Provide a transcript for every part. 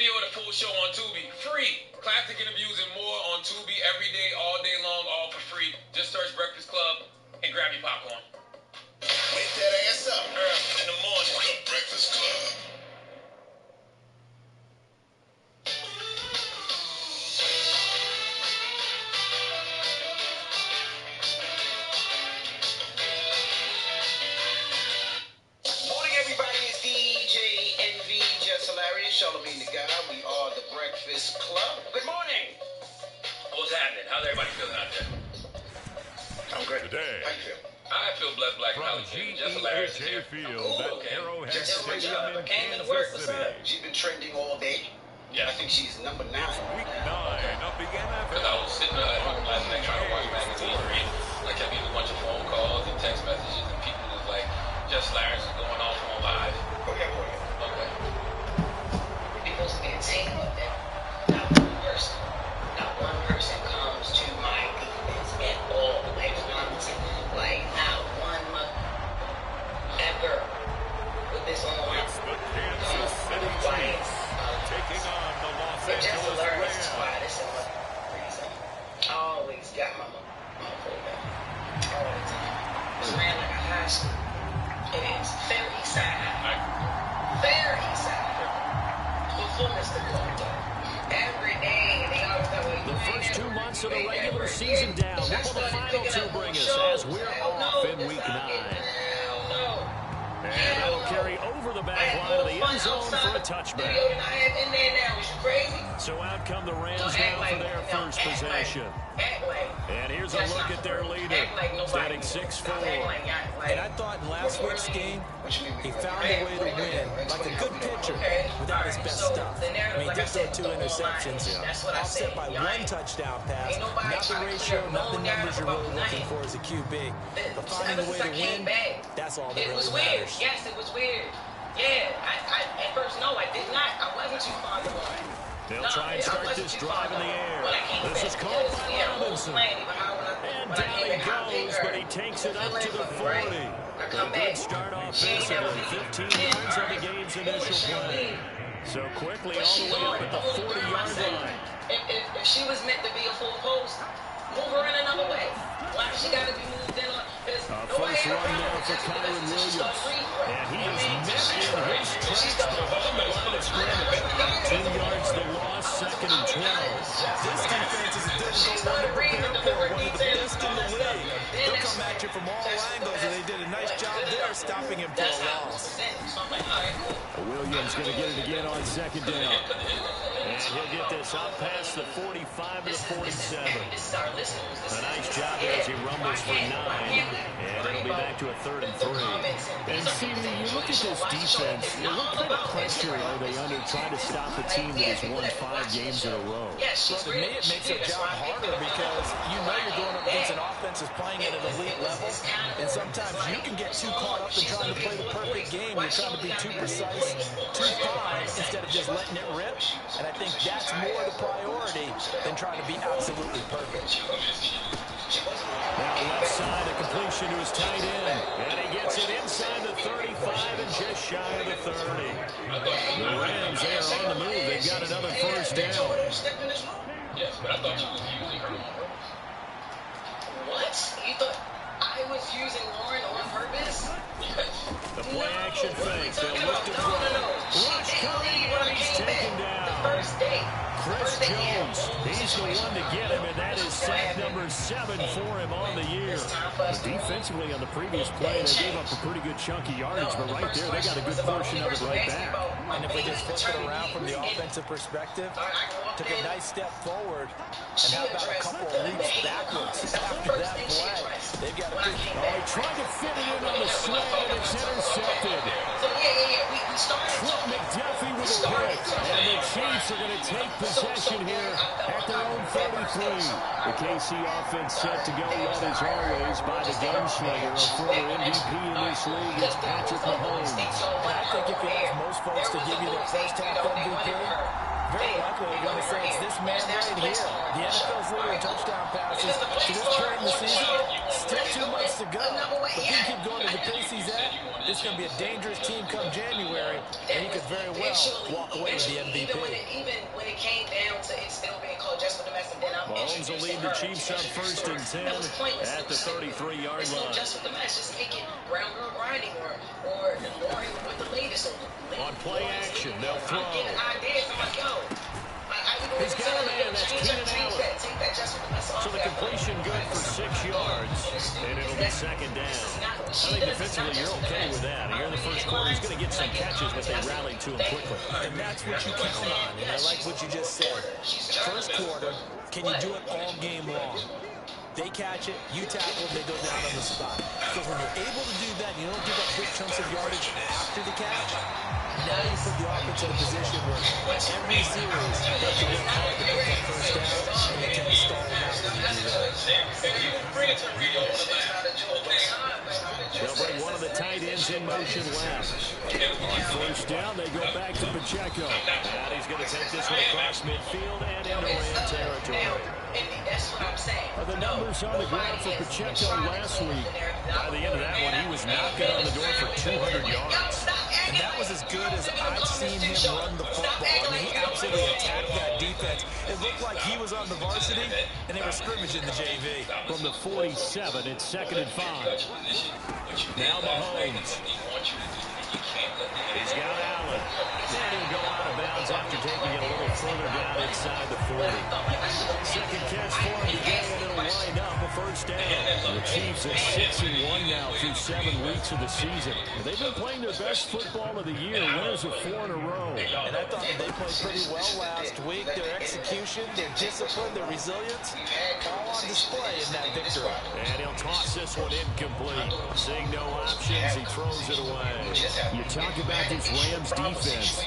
video of the full show on Tubi. Free. Classic interviews and more on Tubi every day, all day long, all for free. Just search Breakfast Club and grab your popcorn. Wake that ass up. Early in the morning. The Breakfast Club. Morning, everybody. It's DJ Envy, Just Hilarious, Charlamagne the Guy. We are the Breakfast Club. Good morning. What's happening? How's everybody feeling out there? I'm great. Today. How you feel? I feel blessed, black, and From healthy. Just hilarious. GEHA Field Cool, at okay. Arrowhead Just a great Stadium job. in Came Kansas into work. What's City. up? She's been trending all day. Yeah. I think she's number 9. Week 9 of the Because I NFL. was sitting there last night trying to watch magazines and read. I kept getting a bunch of phone calls and text messages, and people was like, Just Hilarious is going off on live. Okay, boy. Okay. People to be a team of them. Not one person comes to my defense at all. Like not one mother. That girl with this on. It's the Kansas City Chiefs taking on the Los But Just Angeles Hilarious is Rams. quiet. It's a reason. I always got my phone back. All the time. It's ran like a high school. It is. Fair East Side. Fair East Side. Before Mr. Carter. Every day, they always got The first 2 months of the regular season down. What will the final 2 bring us as we're off in week 9? And it'll carry over the back line of the end zone for a touchback. So out come the Rams now for their first possession. And here's a look at their leader, standing 6'4". And I thought in last week's game, he found a way to win, like a good pitcher, without his best stuff. I mean, he did throw 2 interceptions, offset by 1 touchdown pass. Not the ratio, not the numbers you're really looking for as a QB. But finding a way to win, that's all that It was really weird. matters. Yes, it was weird. Yeah, I at first, no, I did not. I wasn't too far to run. They'll try and start this drive in the air. This is caught by Robinson. And down he goes, but he takes it up to the 40. A good start offensively. 15 yards on the game's initial play. So quickly all the way up at the 40-yard line. If she was meant to be a full post, move her in another way. Why does she got to be moved in on? First run there for Kyron Williams. And he is met in his tracks behind the line of scrimmage. 2 yards the loss, 2nd and 12. This defense is a difficult one to prepare for, one of the best in the league. They'll come at you from all angles, and they did a nice job there stopping him for a loss. Williams going to get it again on 2nd down. And he'll get this out past the 45 to the 47. A nice job there as he rumbles for 9. And it'll be back to a 3rd and 3. And see, when you look at this defense, what kind of pressure are they under trying to stop a team that has won 5 games in a row? Well, to me, it makes their job harder because you know you're going up against an offense that's playing at an elite level, and sometimes you can get too caught up in trying to play the perfect game. You're trying to be too precise, too fine, instead of just letting it rip, and I think that's more the priority than trying to be absolutely perfect. Now left side, a completion to his tight end. And he gets it inside the 35 and just shy of the 30. The Rams, they are on the move. They've got another first down. Yes, but I thought you was using her. What? You thought I was using Lauren on purpose? The play action fake. They'll look to throw. Rush coming, and he's taken down. Chris Jones, he's the one to get him, and that is sack number 7 for him on the year. But defensively on the previous play, they gave up a pretty good chunk of yardage, but right there, they got a good portion of it right back. And if we just flip it around from the offensive perspective, took a nice step forward, and how about a couple of leaps backwards after that play? They've got a good... Oh, he tried to fit it in on the slant, and it's intercepted. Trent McDuffie with a pick, and the Chiefs are going to take possession here at their own 33. The KC offense set to go led as always by the gunslinger, a former MVP in this league. It's Patrick Mahomes. And I think if you ask most folks to give you their first half MVP, very likely quickly are going to say it's this man right here. The NFL's leader in touchdown passes. To this point in the season, still 2 months to go. But if he can keep going to the pace he's at, this is going to be a dangerous team come January, and he could very well walk away with the MVP. Even when it came down to it still being called just for the mess, and then Mahomes will lead the Chiefs up 1st and 10 at the 33-yard line. Just with the mess, just making brown girl grinding or ignoring with the latest. On play action, they'll throw. He's got a man, that's Keenan Allen. So the completion good for 6 yards, and it'll be 2nd down. I think defensively you're okay with that. Here in the first quarter, he's going to get some catches, but they rallied to him quickly. And that's what you count on, and I like what you just said. First quarter, can you do it all game long? They catch it, you tackle, they go down on the spot. Because when you're able to do that, you don't give up big chunks of yardage after the catch. Now you put the offense in a position where every series they have to work hard to pick that first down, and they tend to stall them out when you do that. They'll bring one of the tight ends in motion left. On first down, they go back to Pacheco. And he's going to take this one across midfield and into Ram territory. That's what I'm saying. The numbers on the ground for Pacheco last week. By the end of that one, he was knocking on the door for 200 yards. And that was as good as I've seen him run the football. I mean, he absolutely attacked that defense. It looked like he was on the varsity, and they were scrimmaging the JV. From the 47, it's 2nd and 5. Now Mahomes. He's got Allen. And he'll go out of bounds after taking it a little further down inside the 40. Second catch for him today, and it'll wind up a first down. The Chiefs are 6-1 now through 7 weeks of the season. They've been playing their best football of the year. Winners of 4 in a row. And I thought that they played pretty well last week. Their execution, their discipline, their resilience, all on display in that victory. And he'll toss this one incomplete. Seeing no options, he throws it away. You talk about this Rams defense.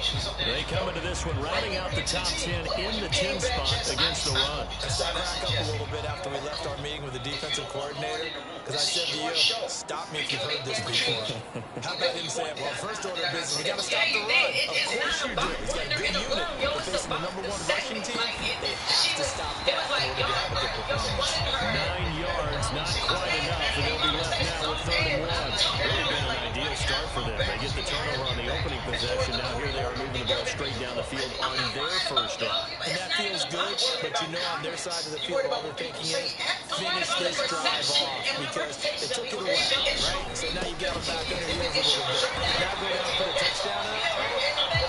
They come into this one rounding out the top 10 in the 10 spot against the run. I started to crack up a little bit after we left our meeting with the defensive coordinator, because I said to you, stop me if you've heard this before. How about him saying, well, first order of business, we got to stop the run. Of course you do. He's got a good unit. But facing the #1 rushing team, they have to stop that in order to have a good performance. 9 yards, not quite enough, and they'll be left now with 3rd and 1. Really been an ideal start for them. They get the turnover on the opening possession. Now here they are moving the ball straight down the field on their first drive. And that feels good, but you know on their side of the field all they're thinking is finish this drive off because they took it away, right? So now you got them back in their heels a little bit. Now go down and put a touchdown in.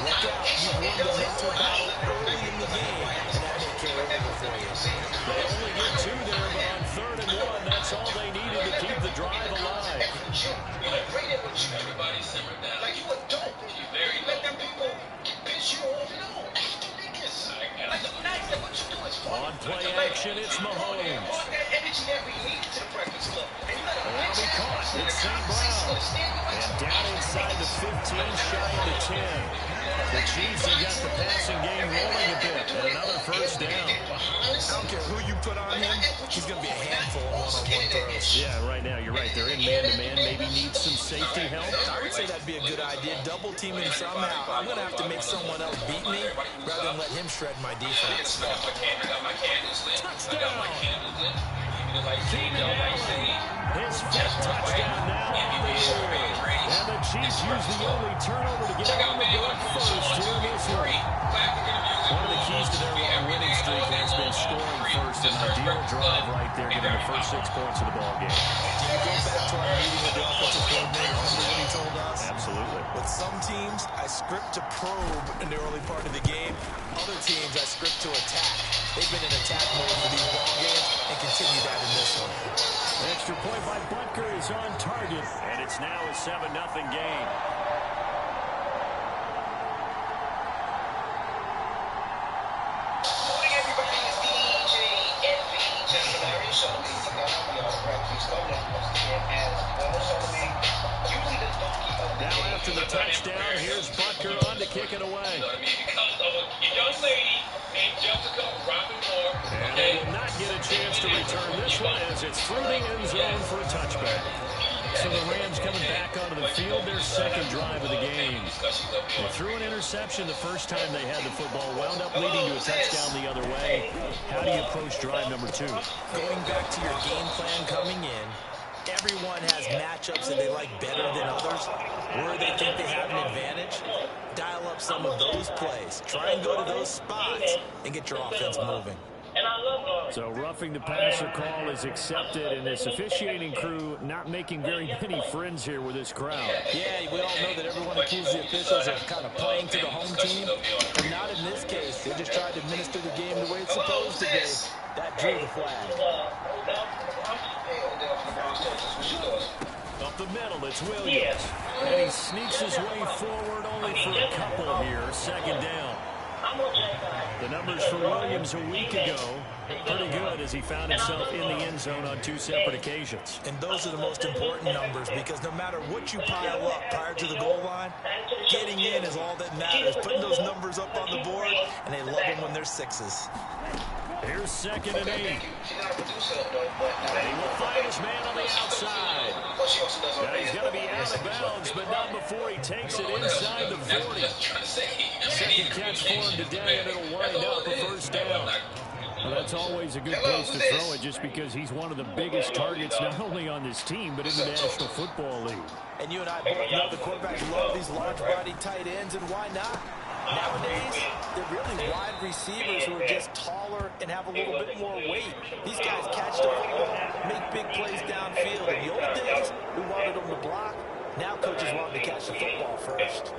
Look out, you won the mental battle early in the game, and that may carry over for you. They only get 2 there, but on 3rd and 1, that's all they needed to keep the drive alive. Everybody simmer down. Like you a dope. You very Let them people piss you off. No, that's the biggest. Like the nice that what you do is fun. On play action, it's Mahomes. That energy that we need to the Breakfast Club. And you let That'll be caught. It's St. Brown. And down inside the 15, shy of the 10. The Chiefs have got the passing game rolling a bit. And another first down. I don't care who you put on him, he's going to be a handful of one-on-one throws. Yeah, right now, you're right. They're in man-to-man. Maybe needs some safety help. I would say that'd be a good idea. Double team him somehow. I'm going to have to make someone else beat me rather than let him shred my defense. Touchdown! Keenan Allen, his 5th touchdown now on the year. And the Chiefs use the only turnover to get on the board first here in this one. One of the keys to their long winning streak has been scoring first. An ideal drive right there, getting the first 6 points of the ball game. Do you go back to our meeting with the offensive coordinator? Remember what he told us? Absolutely. With some teams, I script to probe in the early part of the game. Other teams, I script to attack. They've been in attack mode for these ball games and continue that in this one. Extra point by Butker is on target, and it's now a 7-0 game. Morning, everybody. It's DJ NV, Justin Larry, Charlamagne the God. We are the Breakfast Club. Once again, as well, Charlamagne, usually the donkey of the Now day. after the touchdown, here's Butker on to kick it away. Because of a young lady named Jessica Robin Moore. And they will not get a chance to return this one as it's through the end zone for a touchback. So the Rams coming back onto the field, their second drive of the game. They threw an interception the first time they had the football, wound up leading to a touchdown the other way. How do you approach drive number 2? Going back to your game plan coming in, everyone has matchups that they like better than others. Where they think they have an advantage, dial up some of those plays. Try and go to those spots and get your offense moving. So roughing the passer call is accepted, and this officiating crew not making very many friends here with this crowd. Yeah, we all know that everyone accuses the officials of kind of playing to the home team, but not in this case. They just tried to administer the game the way it's supposed to be. That drew the flag. Up the middle, it's Williams. And he sneaks his way forward only for a couple here. Second down. The numbers for Williams a week ago, pretty good as he found himself in the end zone on 2 separate occasions. And those are the most important numbers because no matter what you pile up prior to the goal line, getting in is all that matters. Putting those numbers up on the board, and they love them when they're 6s. Here's 2nd and 8. And he will find his man on the outside. Now he's going to be out of bounds, but not before he takes it inside the 40. Second catch for him today, and it'll wind up a first down. Well, that's always a good place to throw it just because he's one of the biggest targets not only on this team but in the National Football League. And you and I both know the quarterbacks love these large-body tight ends, and why not? Nowadays, they're really wide receivers who are just taller and have a little bit more weight. These guys catch the football, make big plays downfield. In the old days, we wanted them to block. Now coaches want them to catch the football first.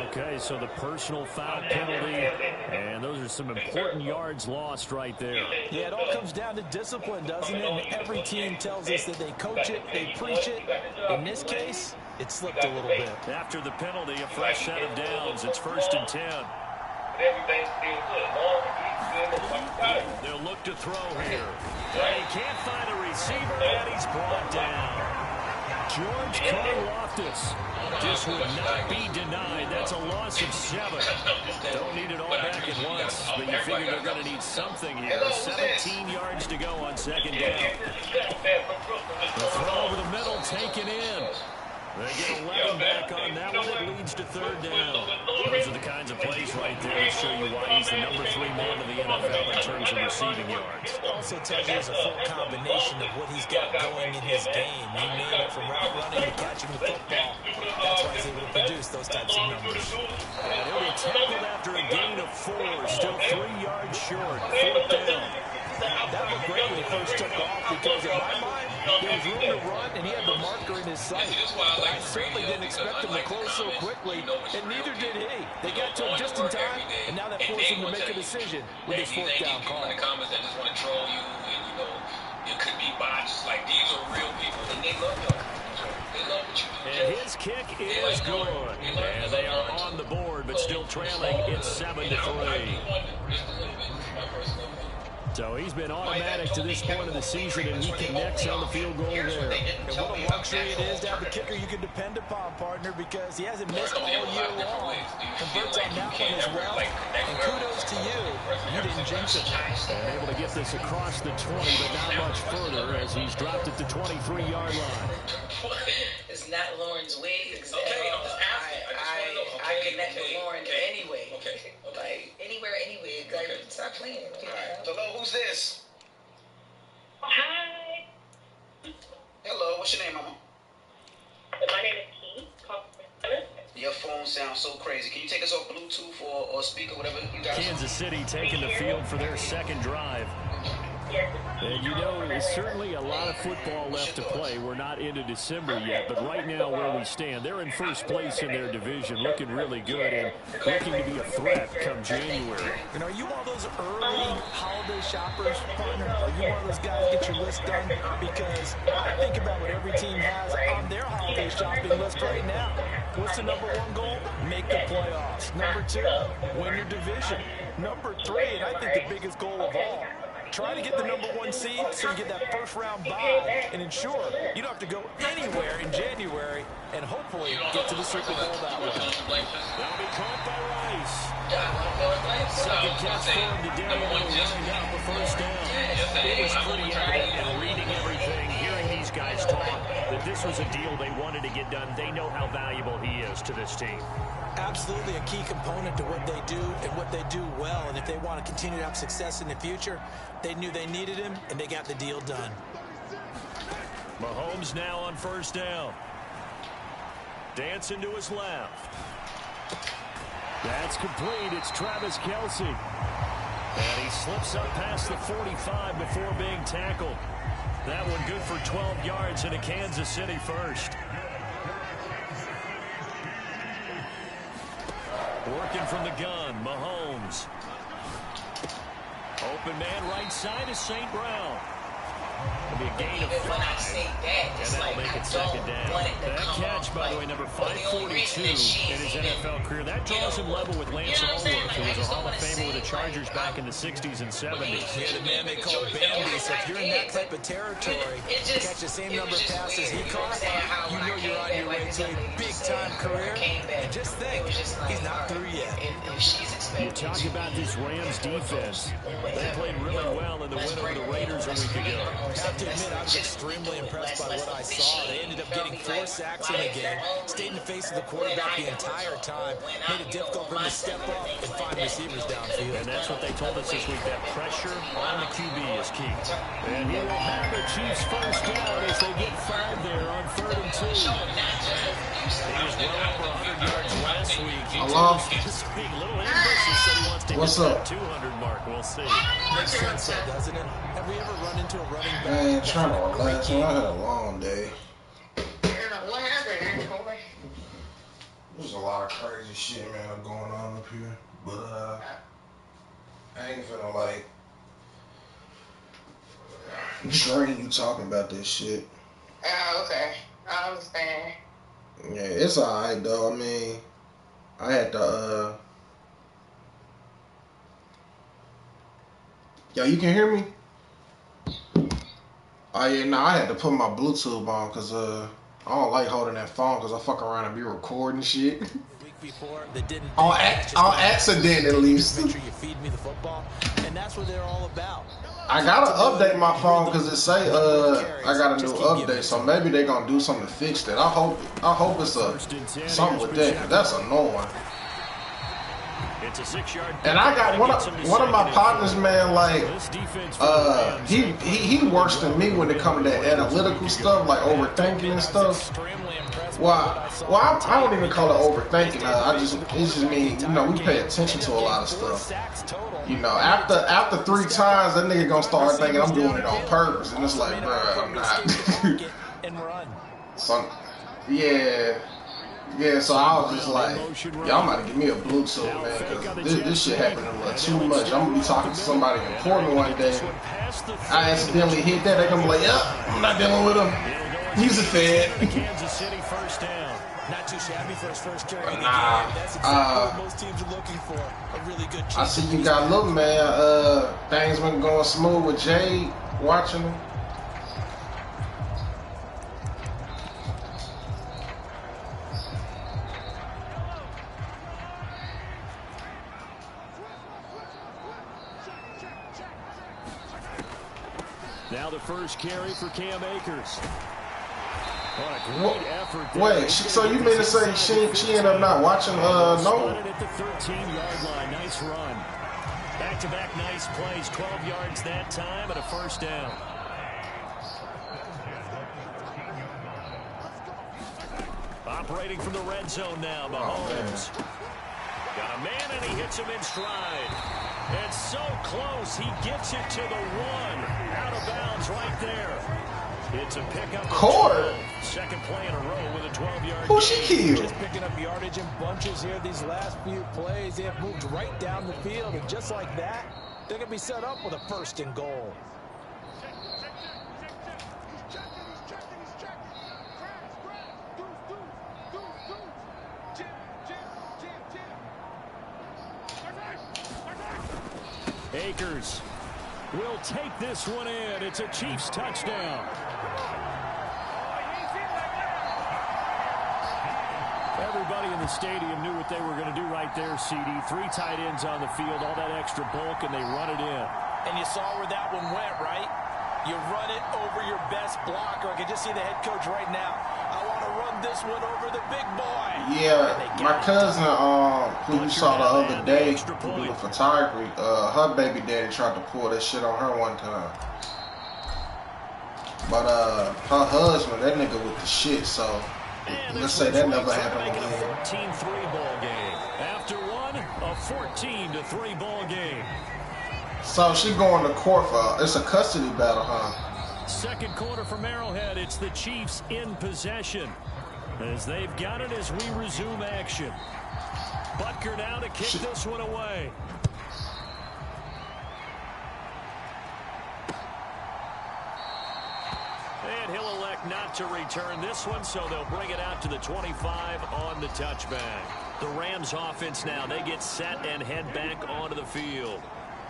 Okay, so the personal foul penalty, and those are some important yards lost right there. Yeah, it all comes down to discipline, doesn't it? And every team tells us that they coach it, they preach it. In this case, it slipped a little bit. After the penalty, a fresh set of downs. It's 1st and 10. They'll look to throw here. And he can't find a receiver, and he's brought down. George Karlaftis just would not be denied. That's a loss of 7. Don't need it all back at once, but you figure they're going to need something here. 17 yards to go on 2nd down. The throw over the middle taken in. They get 11 back on that one. It leads to 3rd down. Those are the kinds of plays right there that show you why he's the number 3 man of the NFL in terms of receiving yards. Also tells you there's a full combination of what he's got going in his game. You name it, from route running to catching the football. That's why he's able to produce those types of numbers. And he'll be tackled after a gain of 4. Still 3 yards short. 4th down. That looked great when he first took off because in my mind, there was room to run and he had the marker in his sight. But I certainly didn't expect him to close so quickly, and neither did he. They got to him just in time, and now that forced him to make a decision with his 4th down call. In the comments that just want to troll you, and it could be bots. Like, these are real people, and they love you. They love what you do. And his kick is good. And they are on the board, but still trailing. It's 7-3. So he's been automatic to this point of the season, and he connects on the field goal there. And what a luxury it is to have a kicker you can depend upon, partner, because he hasn't missed all year long. Converts on that one as well, and kudos to you. You didn't jinx it. And able to get this across the 20, but not much further as he's dropped it to 23-yard line. It's not Lauren's way. I connect with Lauren anyway. Like, anywhere, anyway. Like, stop playing. Hello, who's this? Hi. Hello, what's your name, Mama? My name is Keith. Your phone sounds so crazy. Can you take us off Bluetooth or speaker, whatever you guys? Kansas City taking the field for their second drive. And you know, there's certainly a lot of football left to play. We're not into December yet, but right now where we stand, they're in first place in their division, looking really good and looking to be a threat come January. And are you one of those early holiday shoppers, partner? Are you one of those guys get your list done? Because I think about what every team has on their holiday shopping list right now. What's the number 1 goal? Make the playoffs. Number 2, win your division. Number 3, and I think the biggest goal of all, try to get the number 1 seed so you get that first-round bye and ensure you don't have to go anywhere in January and hopefully get to the Super Bowl that way. That'll be caught by Rice. Second catch for him today, and he'll wind up the first down. It was pretty evident in reading everything, hearing these guys talk. that this was a deal they wanted to get done. They know how valuable he is to this team. Absolutely a key component to what they do and what they do well. And if they want to continue to have success in the future, they knew they needed him, and they got the deal done. Mahomes now on first down. Dancing to his left. That's complete. It's Travis Kelce. And he slips up past the 45 before being tackled. That one good for 12 yards in a Kansas City first. Working from the gun, Mahomes. Open man right side is St. Brown. It'll be a gain of 5, and that'll make it second down. That catch, by the way, number 542 in his NFL career. That draws him level with Lance Allworth, who was a Hall of Famer with the Chargers back in the 60s and 70s. Yeah, the man they call Bambi. So if you're in that type of territory, catch the same number of passes he caught, you know you're on your way to a big-time career. And just think, he's not through yet. You talk about this Rams defense. They played really well in the win over the Raiders a week ago. I have to admit, I was extremely impressed by what I saw. They ended up getting 4 sacks in the game, stayed in the face of the quarterback the entire time, made it difficult for him to step up and find receivers downfield. And that's what they told us this week, that pressure on the QB is key. And he will have the Chiefs first down as they get 5 there on 3rd and 2. He was well over 100 yards last week. Hello? What's up? 200 mark, we'll see. Makes sense, doesn't it? Have we ever run into a running back? Man, trying to relax. Man, I had a long day. What happened, boy? There's a lot of crazy shit, man, going on up here. But, I ain't finna, like, drain you talking about this shit. Oh, okay. I understand. Yeah, it's alright, though. I mean, I had to, Yo, you can hear me? Oh, yeah, no, I had to put my Bluetooth on because, I don't like holding that phone because I fuck around and be recording shit. The week before, they didn't. On accident, at least. Make sure you feed me the football, and that's what they're all about. I gotta update my phone because it say I got a new update, so maybe they gonna do something to fix that. I hope it's something with that, 'cause that's annoying. It's a 6-yard. And I got one of my partners, man, like he worse than me when it comes to that analytical stuff, like overthinking and stuff. Well, I don't even call it overthinking. It's just me, you know, we pay attention to a lot of stuff. You know, after 3 times, that nigga gonna start thinking I'm doing it on purpose, and it's like, bro, I'm not. So, yeah, so I was just like, y'all might give me a Bluetooth, man, because this shit happening a little too much. I'm gonna be talking to somebody important one day. I accidentally hit that, they gonna be like, yep, I'm not dealing with him. He's a fed. Kansas City first down. Not too shabby for his first carry in the game. That's exactly what most teams are looking for. A really good chance. I see you got look, man. Things been going smooth with Jade watching him. Now the first carry for Cam Akers. What a great effort. Wait, so you mean to say she ended up not watching no? At the 13-yard line, nice run. Back-to-back nice plays, 12 yards that time and a first down. Operating from the red zone now, Mahomes. Got a man and he hits him in stride. And so close, he gets it to the 1. Out of bounds right there. It's a pickup. Court. Second play in a row with a 12-yard Who she killed? Just picking up yardage in bunches here these last few plays. They have moved right down the field, and just like that, they're going to be set up with a 1st and goal. Akers will take this one in. It's a Chiefs touchdown. Everybody in the stadium knew what they were going to do right there, CD. 3 tight ends on the field, all that extra bulk, and they run it in. And you saw where that one went, right? You run it over your best blocker. I can just see the head coach right now. I want to run this one over the big boy. Yeah, my cousin, who you saw the other day, who do the photography, her baby daddy tried to pull that shit on her one time. But her husband, that nigga with the shit, so let's say that never happened again. 14-3 ball game. After one, a 14-3 ball game. So she going to court for, it's a custody battle, huh? Second quarter from Arrowhead, it's the Chiefs in possession as they've got it as we resume action. Butker now to kick this one away. And he'll elect not to return this one, so they'll bring it out to the 25 on the touchback. The Rams offense now, they get set and head back onto the field.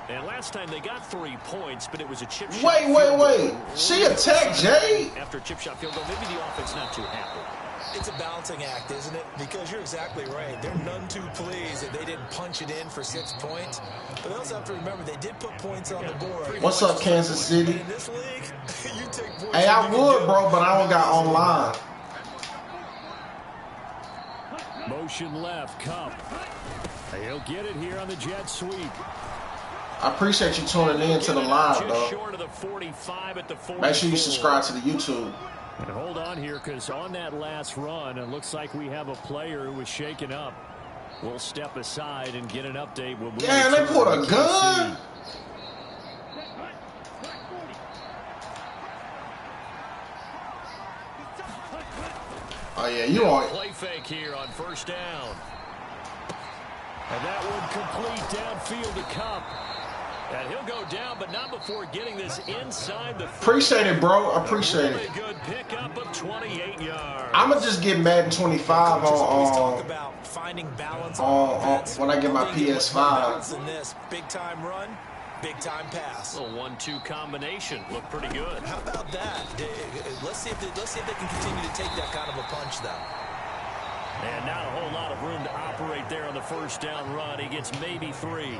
And last time they got 3 points, but it was a chip shot. Wait. She attacked Jay? After a chip shot field goal, maybe the offense not too happy. It's a balancing act, isn't it? Because you're exactly right. They're none too pleased that they didn't punch it in for 6 points. But they also have to remember they did put points on the board. What's up, Kansas City? In this league, you take points. Hey, I would, bro, but I don't got online. Motion left, Cup. He'll get it here on the jet sweep. I appreciate you tuning in to the live, though. Short of the 45 at the 44. Make sure you subscribe to the YouTube. And hold on here, because on that last run, it looks like we have a player who was shaken up. We'll step aside and get an update. When we yeah, they put a gun. Oh yeah, you are. Play fake here on first down. And that would complete downfield to Cup. And he'll go down, but not before getting this inside the. Appreciate it, bro. Appreciate it. Good pickup of 28 yards. I'ma just get Madden 25 on finding balance on when I get my PS5. In this big time run, big time pass. A 1-2 combination look pretty good. How about that? Let's see if they can continue to take that kind of a punch, though. And not a whole lot of room to operate there on the first down run. He gets maybe 3.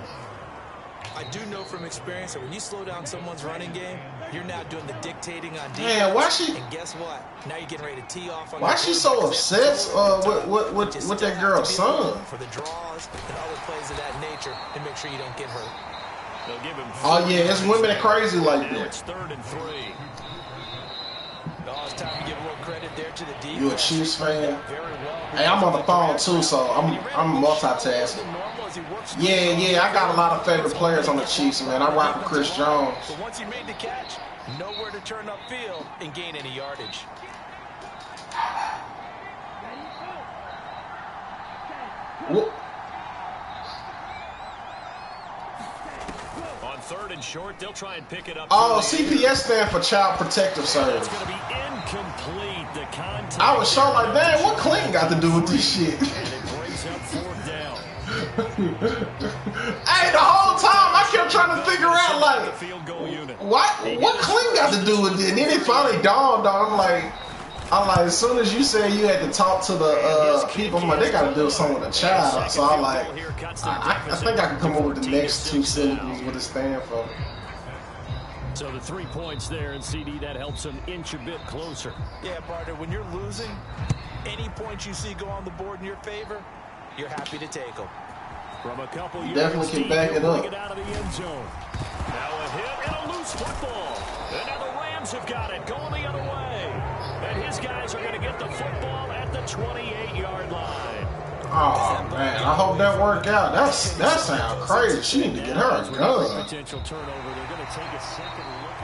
I do know from experience that when you slow down someone's running game, you're now doing the dictating on defense. Man, why she? And guess what? Now you're getting ready to tee off on. Why she so obsessed with that girl's son? For the draws and other plays of that nature, and make sure you don't get hurt. They'll give him. Oh yeah, it's women that crazy like that. It's 3rd and 3. Oh, it's time to give a little credit there to the defense. You a Chiefs fan? Hey, I'm on the phone too, so I'm multitasking. Yeah, I got a lot of favorite players on the Chiefs, man. I rock with Chris Jones. But once you made the catch, nowhere to turn upfield and gain any yardage. What? On 3rd and short, they'll try and pick it up. Oh, CPS stand for Child Protective Service. It's going to be incomplete. The contact. I was sure like, man, what Clinton got to do with this shit? And it brings up 4th down. Hey, the whole time I kept trying to figure out, like, what Clinton got to do with it? And then it finally dawned on. I'm like, as soon as you said you had to talk to the people, I'm like, they got to do something with a child. So I'm like, I think I can come up with the next 2 syllables what it stands for. So the 3 points there, and CD, that helps them inch a bit closer. Yeah, partner, when you're losing, any points you see go on the board in your favor, you're happy to take them. From a couple you definitely can back it up. It out of the end zone. Now a hit and a loose football. And now the Rams have got it going the other way. And his guys are going to get the football at the 28-yard line. Oh man, I hope that worked out. That sounds crazy. She need to get her a gun. Potential turnover. They're going to take a second look.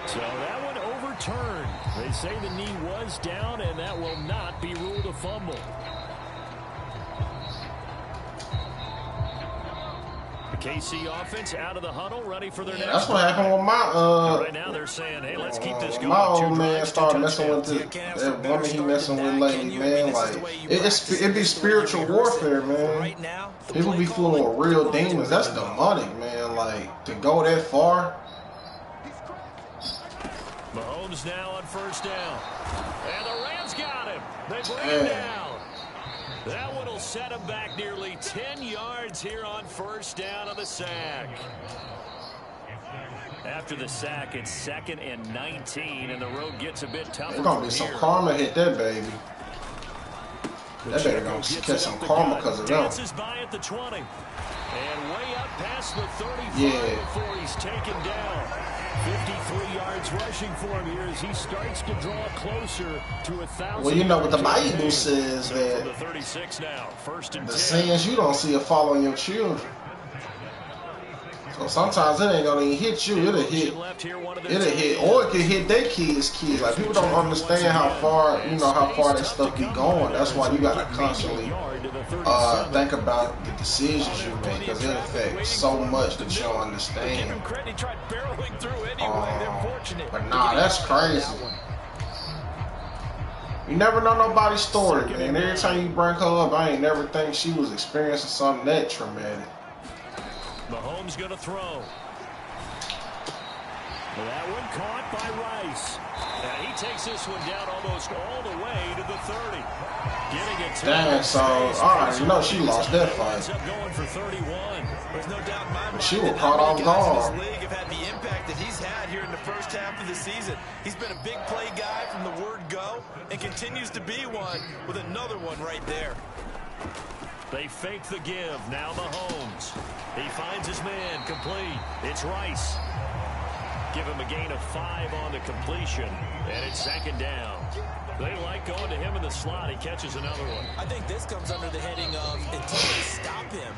So that one overturned. They say the knee was down, and that will not be ruled a fumble. The KC offense out of the huddle, ready for their next. That's what happened with my right now they're saying, hey, let's keep this going. My old man started messing with that woman he messing with lately, man. Like it be spiritual warfare, man. People be fooling with real demons. That's demonic, man. Like to go that far. Mahomes now on first down. And the Rams got him. They bring him down. That one will set him back nearly 10 yards here on first down on the sack. After the sack, it's 2nd and 19, and the road gets a bit tougher. There's going to be some karma hit that baby. That baby going to catch some karma because of them. Dances by at the 20. And way up past the 35 before he's taken down. 53 yards rushing for him here as he starts to draw closer to 1,000. Well, you know what the Bible says, that the 36 now, 1st and 10. The sins you don't see are following your children. So sometimes it ain't gonna even hit you. It'll hit, or it can hit their kids. Like, people don't understand how far, how far that stuff be going. That's why you gotta constantly think about the decisions you make, because it affects so much that you don't understand. But nah, that's crazy. You never know nobody's story, man. Every time you bring her up, I ain't never think she was experiencing something that traumatic. Mahomes going to throw. That one caught by Rice. And he takes this one down almost all the way to the 30. Getting it to Dang, so you know she lost that fight. Going for 31. There's no doubt in my mind she was caught off guard. League have had the impact that he's had here in the first half of the season. He's been a big play guy from the word go and continues to be one with another one right there. They fake the give. Now Mahomes. He finds his man. Complete. It's Rice. Give him a gain of 5 on the completion. And it's 2nd down. They like going to him in the slot. He catches another one. I think this comes under the heading of, until they stop him,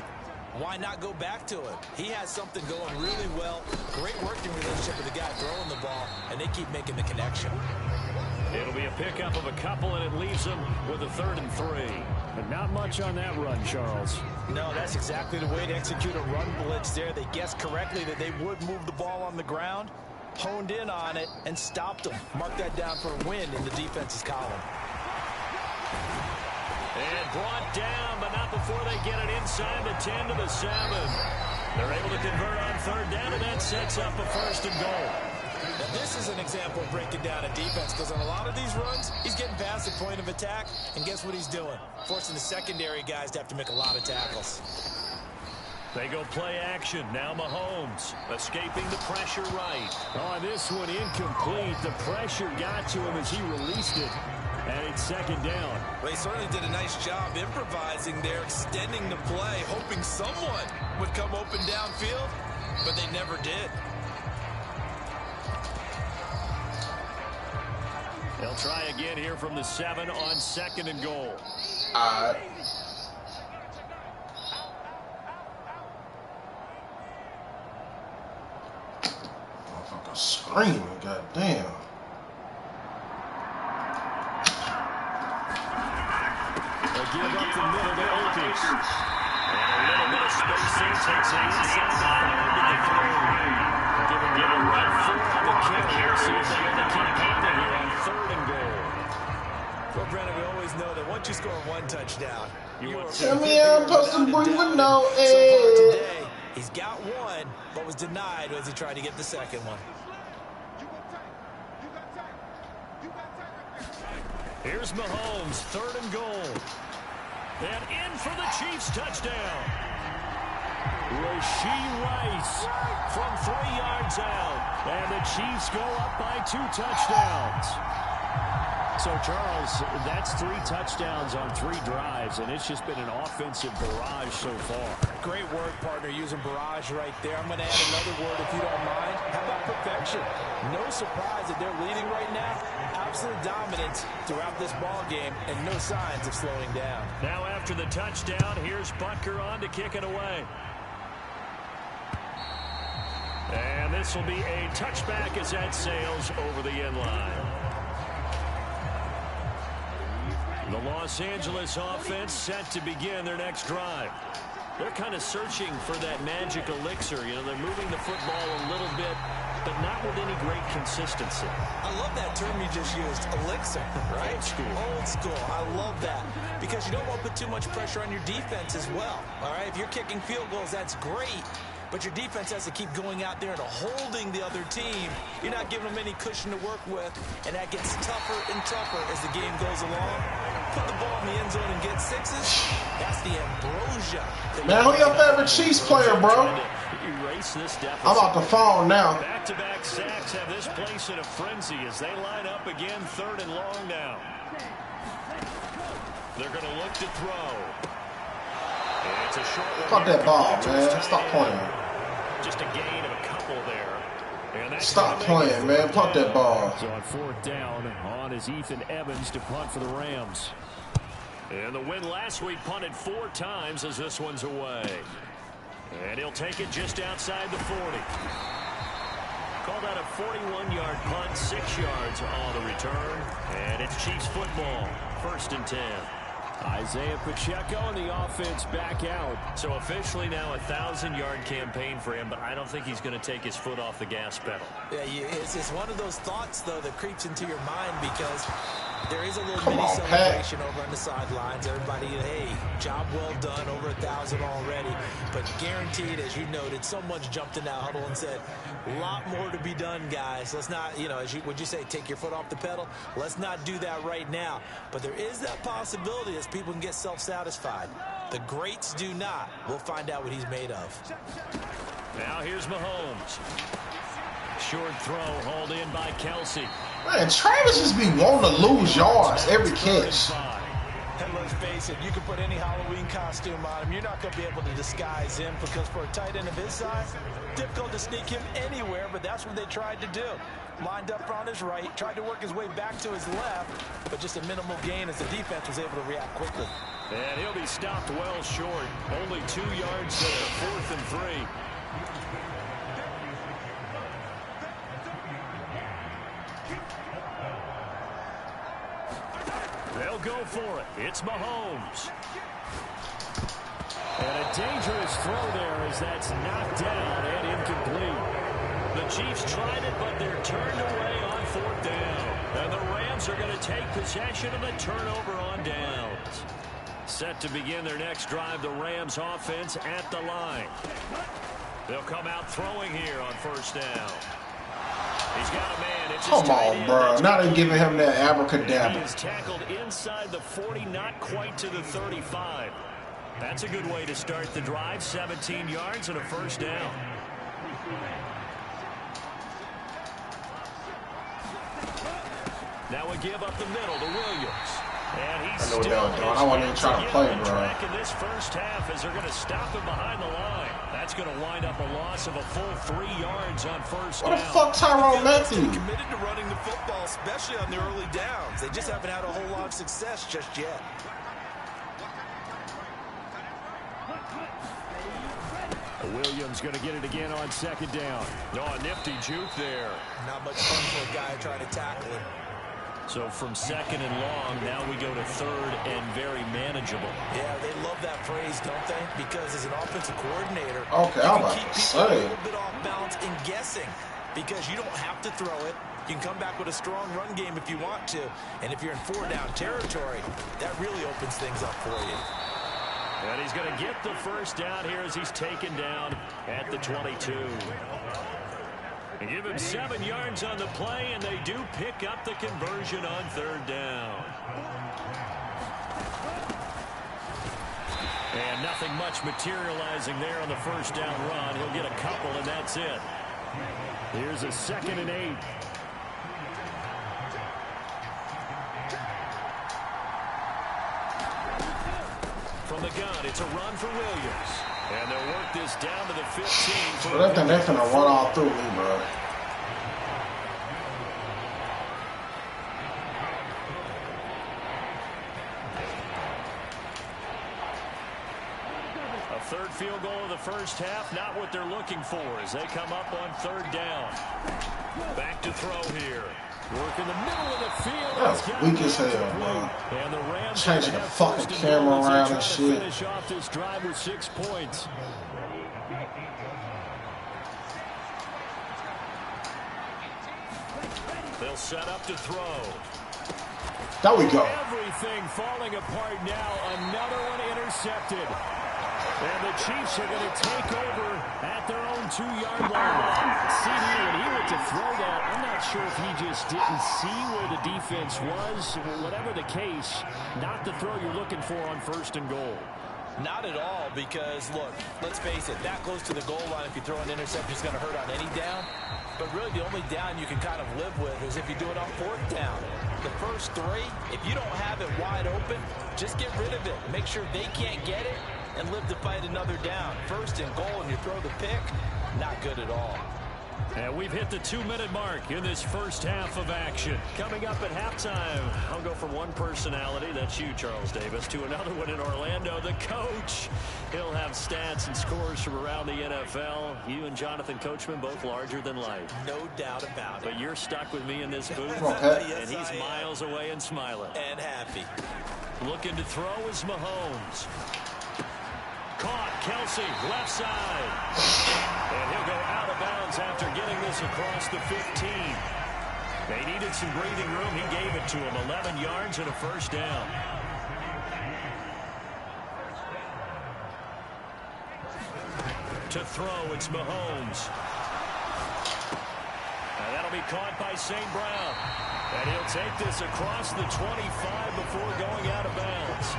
why not go back to him? He has something going really well. Great working relationship with the guy throwing the ball, and they keep making the connection. It'll be a pickup of a couple, and it leaves them with a 3rd and 3. But not much on that run, Charles. No, that's exactly the way to execute a run blitz there. They guessed correctly that they would move the ball on the ground, honed in on it, and stopped them. Mark that down for a win in the defense's column. And brought down, but not before they get it inside the 10 to the 7. They're able to convert on 3rd down, and that sets up a 1st and goal. Now, this is an example of breaking down a defense, because on a lot of these runs, he's getting past the point of attack, and guess what he's doing? Forcing the secondary guys to have to make a lot of tackles. They go play action. Now Mahomes escaping the pressure right. Oh, this one incomplete. The pressure got to him as he released it, and it's 2nd down. Well, he certainly did a nice job improvising there, extending the play, hoping someone would come open downfield, but they never did. They'll try again here from the 7 on 2nd and goal. Motherfucker screaming, goddamn. They give up the middle to Akers. And a little bit of spacing takes it inside the 5 to the 3. Give him right 4 on the carry. See if they get the keep popping here on 3rd and goal. Well, Brennan, we always know that once you score 1 touchdown, tell me I'm supposed to bring with no so far today, he's got 1, but was denied as he tried to get the 2nd one. Here's Mahomes, 3rd and goal. And in for the Chiefs touchdown. Rashee Rice from 3 yards out. And the Chiefs go up by 2 touchdowns. So, Charles, that's 3 touchdowns on 3 drives, and it's just been an offensive barrage so far. Great work, partner, using barrage right there. I'm going to add another word, if you don't mind. How about perfection? No surprise that they're leading right now. Absolute dominance throughout this ball game, and no signs of slowing down. Now, after the touchdown, here's Butker on to kick it away. And this will be a touchback as that sails over the end line. The Los Angeles offense set to begin their next drive. They're kind of searching for that magic elixir. You know, they're moving the football a little bit, but not with any great consistency. I love that term you just used, elixir, right? Old school. Old school. I love that because you don't want to put too much pressure on your defense as well. All right, if you're kicking field goals, that's great. But your defense has to keep going out there and holding the other team. You're not giving them any cushion to work with, and that gets tougher and tougher as the game goes along. put the ball in the end zone and get sixes, that's the ambrosia. Man, who your favorite Chiefs player, bro? I'm off the phone now. Back-to-back sacks have this place in a frenzy as they line up again, 3rd and long now. They're going to look to throw. And it's a short one. Fuck that ball, man. Stop playing. Just a gain of a couple there. And stop playing, man. Punt that ball. So on 4th down, on is Ethan Evans to punt for the Rams. And the win last week punted 4 times as this one's away. And he'll take it just outside the 40. Called out a 41-yard punt, 6 yards on the return. And it's Chiefs football, 1st and 10. Isaiah Pacheco and the offense back out. So officially now a 1,000-yard campaign for him, but I don't think he's going to take his foot off the gas pedal. Yeah, it's one of those thoughts, though, that creeps into your mind because there is a little mini celebration over on the sidelines. Everybody, hey, job well done, over 1,000 already. But guaranteed, as you noted, someone's jumped in that huddle and said, a lot more to be done, guys. Let's not, you know, would you say, take your foot off the pedal? Let's not do that right now. But there is that possibility as people can get self-satisfied. The greats do not. We'll find out what he's made of. Now here's Mahomes. Short throw hauled in by Kelsey. Man, Travis just be wanting to lose yards every catch. And let's face it, you can put any Halloween costume on him. You're not going to be able to disguise him because for a tight end of his size, difficult to sneak him anywhere, but that's what they tried to do. Lined up on his right, tried to work his way back to his left, but just a minimal gain as the defense was able to react quickly. And he'll be stopped well short. Only 2 yards there, 4th and 3. They'll go for it. It's Mahomes. And a dangerous throw there as that's knocked down and incomplete. The Chiefs tried it, but they're turned away on 4th down. And the Rams are going to take possession of the turnover on downs. Set to begin their next drive, the Rams offense at the line. They'll come out throwing here on 1st down. He's got a man. It's come on, bro. Now they're giving him that abracadabra. He is tackled inside the 40, not quite to the 35. That's a good way to start the drive. 17 yards and a 1st down. Now we give up the middle to Williams. And he's I know what they're doing. I wasn't even trying to play, bro. In this first half as they're going to stop him behind the line. That's going to wind up a loss of a full 3 yards on 1st down. What the fuck, Tyrann Mathieu? Committed to running the football, especially on the early downs. They just haven't had a whole lot of success just yet. Williams going to get it again on 2nd down. Oh, a nifty juke there. Not much fun for a guy trying to tackle him. So from 2nd and long, now we go to 3rd and very manageable. Yeah, they love that phrase, don't they? Because as an offensive coordinator, okay, you I'm can about keep to people say. a little bit off balance and guessing because you don't have to throw it. You can come back with a strong run game if you want to. And if you're in 4-down territory, that really opens things up for you. And he's going to get the 1st down here as he's taken down at the 22. And give him 7 yards on the play, and they do pick up the conversion on 3rd down. And nothing much materializing there on the 1st down run. He'll get a couple, and that's it. Here's a 2nd and 8. From the gun, it's a run for Williams. And they'll work this down to the 15. But I think they're going to run all through me, bro. A 3rd field goal of the first half, not what they're looking for as they come up on 3rd down. Back to throw here. Work in the middle of the field. That's weak as hell, bro. And the Rams changing the fucking camera around and shit. Finish off this drive with 6 points. They'll set up to throw. There we go. Everything falling apart now. Another one intercepted. And the Chiefs are going to take over at their own 2-yard line. CD, when he went to throw that, I'm not sure if he just didn't see where the defense was. Whatever the case, not the throw you're looking for on 1st and goal. Not at all, because, look, let's face it, that close to the goal line, if you throw an interception, it's going to hurt on any down. But really, the only down you can kind of live with is if you do it on 4th down. The first 3, if you don't have it wide open, just get rid of it. Make sure they can't get it and live to fight another down. 1st and goal, and you throw the pick, not good at all. And we've hit the 2-minute mark in this first half of action. Coming up at halftime, I'll go from one personality, that's you, Charles Davis, to another one in Orlando, the coach. He'll have stats and scores from around the NFL. You and Jonathan Coachman, both larger than life. No doubt about it. But you're stuck with me in this booth, Yes, and he's miles away and smiling. And happy. Looking to throw is Mahomes. Caught, Kelsey, left side. And he'll go out of bounds after getting this across the 15. They needed some breathing room. He gave it to him. 11 yards and a 1st down. To throw, it's Mahomes. And that'll be caught by St. Brown. And he'll take this across the 25 before going out of bounds.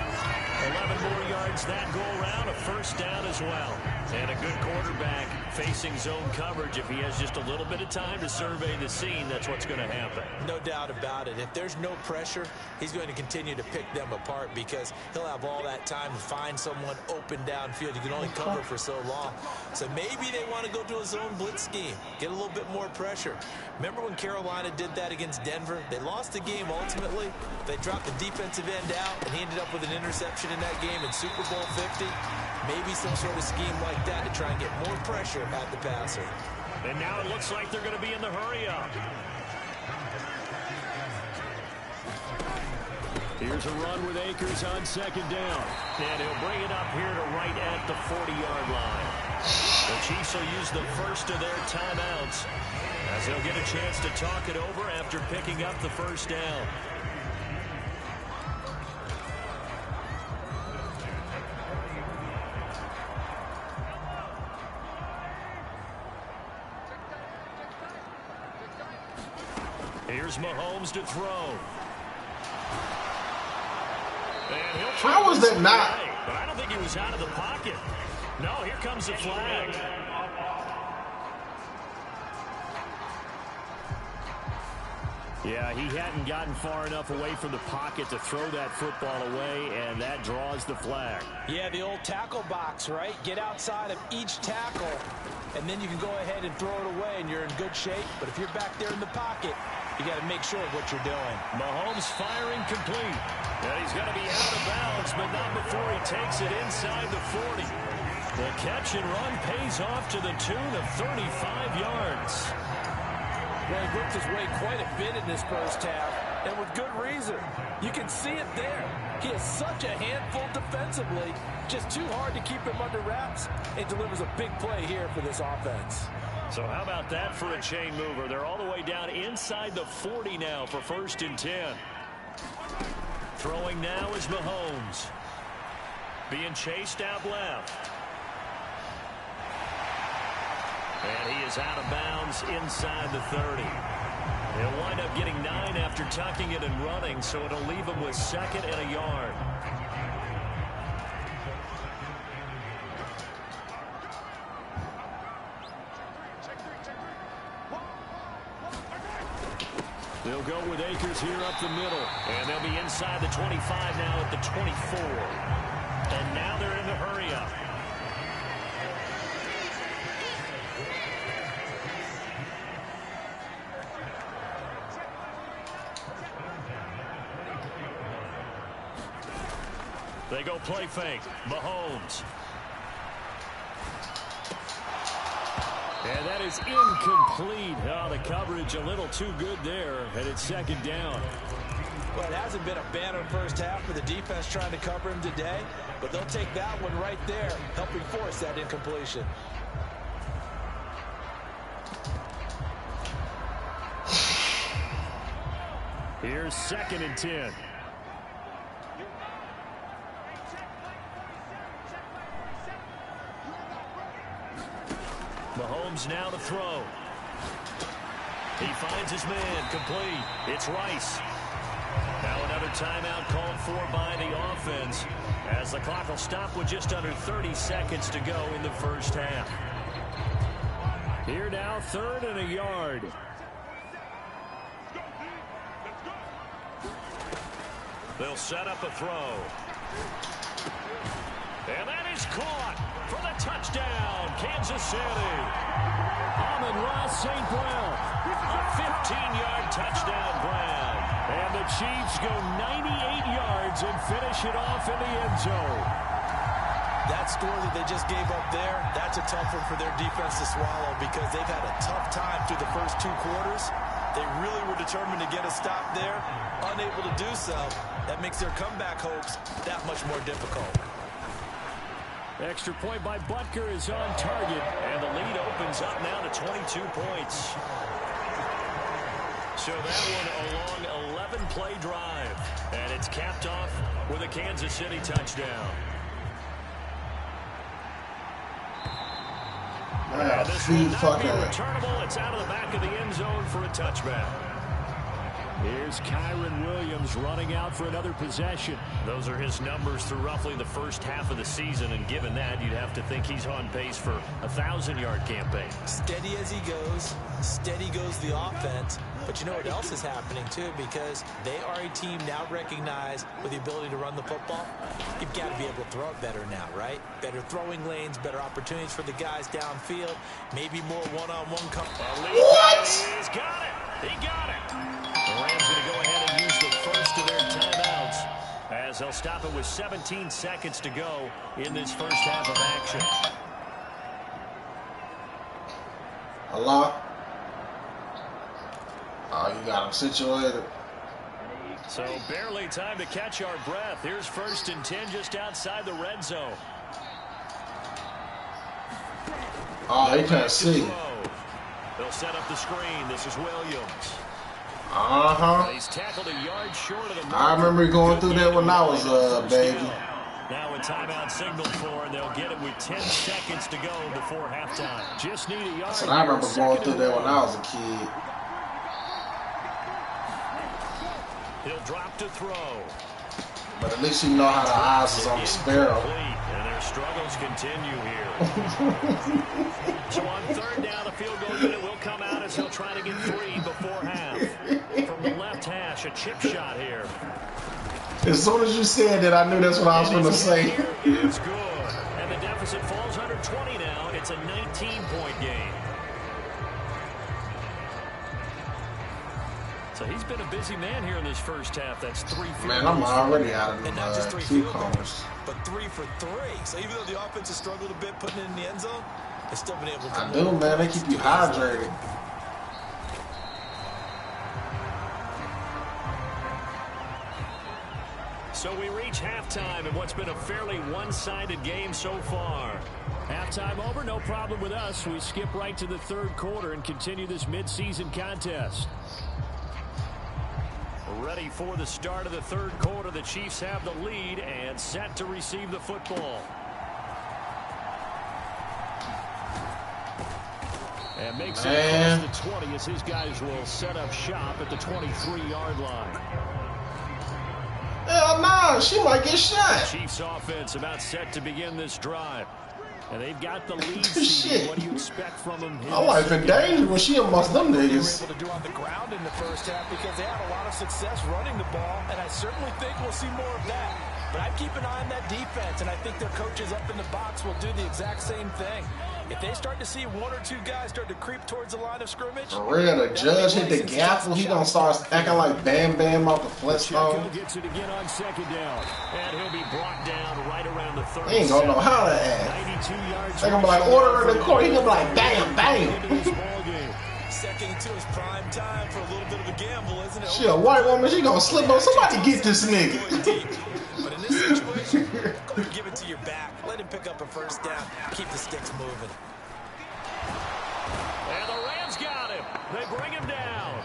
11 more yards that go around, a 1st down as well. And a good quarterback facing zone coverage. If he has just a little bit of time to survey the scene, that's what's going to happen. No doubt about it. If there's no pressure, he's going to continue to pick them apart because he'll have all that time to find someone open downfield. You can only cover for so long. So maybe they want to go to a zone blitz scheme, get a little bit more pressure. Remember when Carolina did that against Denver? They lost the game ultimately. They dropped the defensive end out, and he ended up with an interception in that game in Super Bowl 50. Maybe some sort of scheme like that to try and get more pressure at the passer. And now it looks like they're going to be in the hurry-up. Here's a run with Akers on 2nd down. And he'll bring it up here to right at the 40-yard line. The Chiefs will use the first of their timeouts as they'll get a chance to talk it over after picking up the 1st down. Here's Mahomes to throw. And he'll try. How was that not? But I don't think he was out of the pocket. No, here comes the flag. Yeah, he hadn't gotten far enough away from the pocket to throw that football away, and that draws the flag. Yeah, the old tackle box, right? Get outside of each tackle, and then you can go ahead and throw it away, and you're in good shape. But if you're back there in the pocket, you got to make sure of what you're doing. Mahomes firing complete. And he's going to be out of bounds, but not before he takes it inside the 40. The catch and run pays off to the tune of 35 yards. Well, he worked his way quite a bit in this first half, and with good reason. You can see it there. He is such a handful defensively, just too hard to keep him under wraps, and delivers a big play here for this offense. So how about that for a chain mover? They're all the way down inside the 40 now for 1st and 10. Throwing now is Mahomes. Being chased out left. And he is out of bounds inside the 30. He'll wind up getting 9 after tucking it and running, so it'll leave him with 2nd and a yard. They'll go with Akers here up the middle. And they'll be inside the 25 now at the 24. And now they're in the hurry-up. They go play fake. Mahomes. And that is incomplete. Oh, the coverage a little too good there, and it's 2nd down. Well, it hasn't been a banner first half for the defense trying to cover him today, but they'll take that one right there, helping force that incompletion. Here's 2nd and 10. Mahomes now to throw. He finds his man, complete. It's Rice. Now another timeout called for by the offense, as the clock will stop with just under 30 seconds to go in the first half. Here now, 3rd and a yard. They'll set up a throw. And that is caught for the touchdown, Kansas City. Amon-Ra St. Brown, a 15-yard touchdown grab. And the Chiefs go 98 yards and finish it off in the end zone. That score that they just gave up there, that's a tough one for their defense to swallow because they've had a tough time through the first 2 quarters. They really were determined to get a stop there, unable to do so. That makes their comeback hopes that much more difficult. Extra point by Butker is on target, and the lead opens up now to 22 points. So that one a long 11-play drive, and it's capped off with a Kansas City touchdown. This will not be returnable. It's out of the back of the end zone for a touchback. Here's Kyren Williams running out for another possession. Those are his numbers through roughly the first half of the season, and given that, you'd have to think he's on pace for a 1,000-yard campaign. Steady as he goes, steady goes the offense. But you know what else is happening, too, because they are a team now recognized with the ability to run the football. You've got to be able to throw it better now, right? Better throwing lanes, better opportunities for the guys downfield, maybe more one-on-one company. What? He's got it. He got it. The Rams going to go ahead and use the first of their timeouts as they'll stop it with 17 seconds to go in this first half of action. Allah. Oh, you got him situated. So barely time to catch our breath. Here's 1st and 10 just outside the red zone. Oh, he can't see. They'll set up the screen. This is Williams. He's tackled a yard short of the mark. I remember going through that when I was a baby. Now a timeout signaled for, and they'll get it with 10 seconds to go before halftime. Just need a yard. So I remember going through that when I was a kid. He'll drop to throw. But at least you know how the eyes is on the sparrow. And their struggles continue here. So on 3rd down, the field goal unit will come out as he'll try to get 3 before half. From the left hash, a chip shot here. As soon as you said that, I knew that's what I was going to say. It's good. And the deficit falls under 20 now. It's a 19-point game. So he's been a busy man here in this first half. That's 3 field goals. Man, I'm already out of and not just 3 field cucumbers. goals, but 3 for 3. So even though the offense has struggled a bit putting it in the end zone, they've still been able to. I do, man. They keep you hydrated. So we reach halftime in what's been a fairly one-sided game so far. Halftime over, no problem with us. We skip right to the 3rd quarter and continue this midseason contest. Ready for the start of the 3rd quarter. The Chiefs have the lead and set to receive the football. And makes it across the 20 as his guys will set up shop at the 23-yard line. Hell no, she might get shot. Chiefs offense about set to begin this drive. And they've got the lead seed. What do you expect from them? My wife in danger when she amongst them niggas. They were able to do on the ground in the first half because they had a lot of success running the ball, and I certainly think we'll see more of that. But I'd keep an eye on that defense, and I think their coaches up in the box will do the exact same thing. If they start to see 1 or 2 guys start to creep towards the line of scrimmage, For real, the judge hit the gaffle. He gonna start acting like Bam Bam off the Flintstone. Gets it again on 2nd down, and he'll be brought down right around the 30. He ain't gonna know how to act. 92 yards. They gonna be like, order in the court. He gonna be like, bam, bam. second into his prime time for a little bit of a gamble, isn't it? She a white woman. She gonna slip on. Somebody get this nigga. But in this situation, go ahead and give it to your back. Let him pick up a 1st down. Keep the sticks moving. And the Rams got him. They bring him down.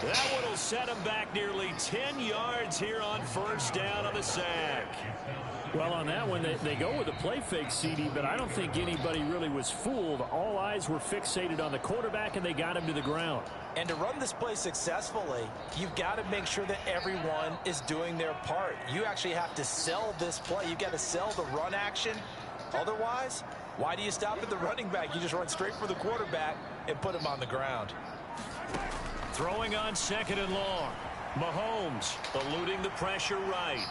That one will set him back nearly 10 yards here on first down on the sack. Well, on that one, they go with a play fake, CD, but I don't think anybody really was fooled. All eyes were fixated on the quarterback, and they got him to the ground. And to run this play successfully, you've got to make sure that everyone is doing their part. You actually have to sell this play. You've got to sell the run action. Otherwise, why do you stop at the running back? You just run straight for the quarterback and put him on the ground. Throwing on 2nd and long. Mahomes eluding the pressure right.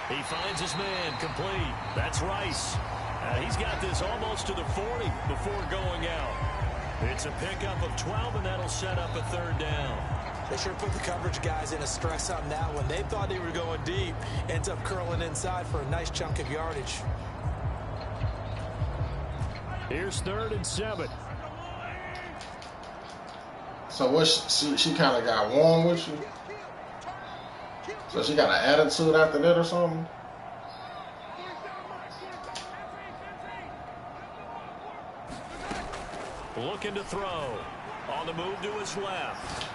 He finds his man complete. That's Rice. He's got this almost to the 40 before going out. It's a pickup of 12, and that'll set up a 3rd down. They sure put the coverage guys in a stress on that one. They thought they were going deep. Ends up curling inside for a nice chunk of yardage. Here's 3rd and 7. So what? She kind of got warm with you. So she got an attitude after that or something? Looking to throw. On the move to his left.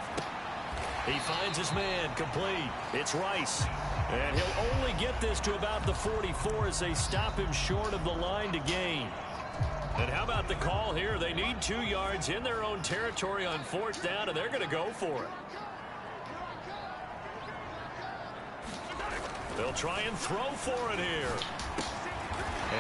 He finds his man complete. It's Rice. And he'll only get this to about the 44 as they stop him short of the line to gain. And how about the call here? They need 2 yards in their own territory on 4th down, and they're going to go for it. They'll try and throw for it here.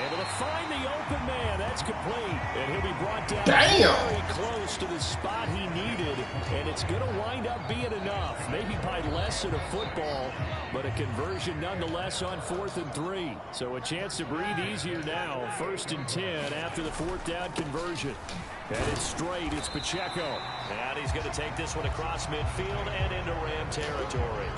Able to find the open man. That's complete. And he'll be brought down very close to the spot he needed. And it's going to wind up being enough. Maybe by less than a football, but a conversion nonetheless on 4th and 3. So a chance to breathe easier now. 1st and 10 after the 4th down conversion. And it's straight. It's Pacheco. And he's going to take this one across midfield and into Ram territory.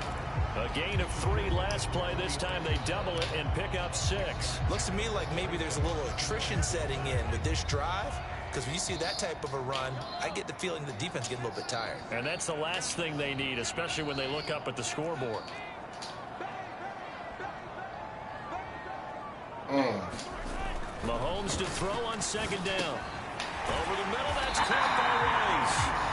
A gain of 3 last play. This time they double it and pick up 6. Looks to me like maybe there's a little attrition setting in with this drive. Because when you see that type of a run, I get the feeling the defense getting a little bit tired. And that's the last thing they need, especially when they look up at the scoreboard. Mahomes to throw on 2nd down. Over the middle, that's caught by Rice.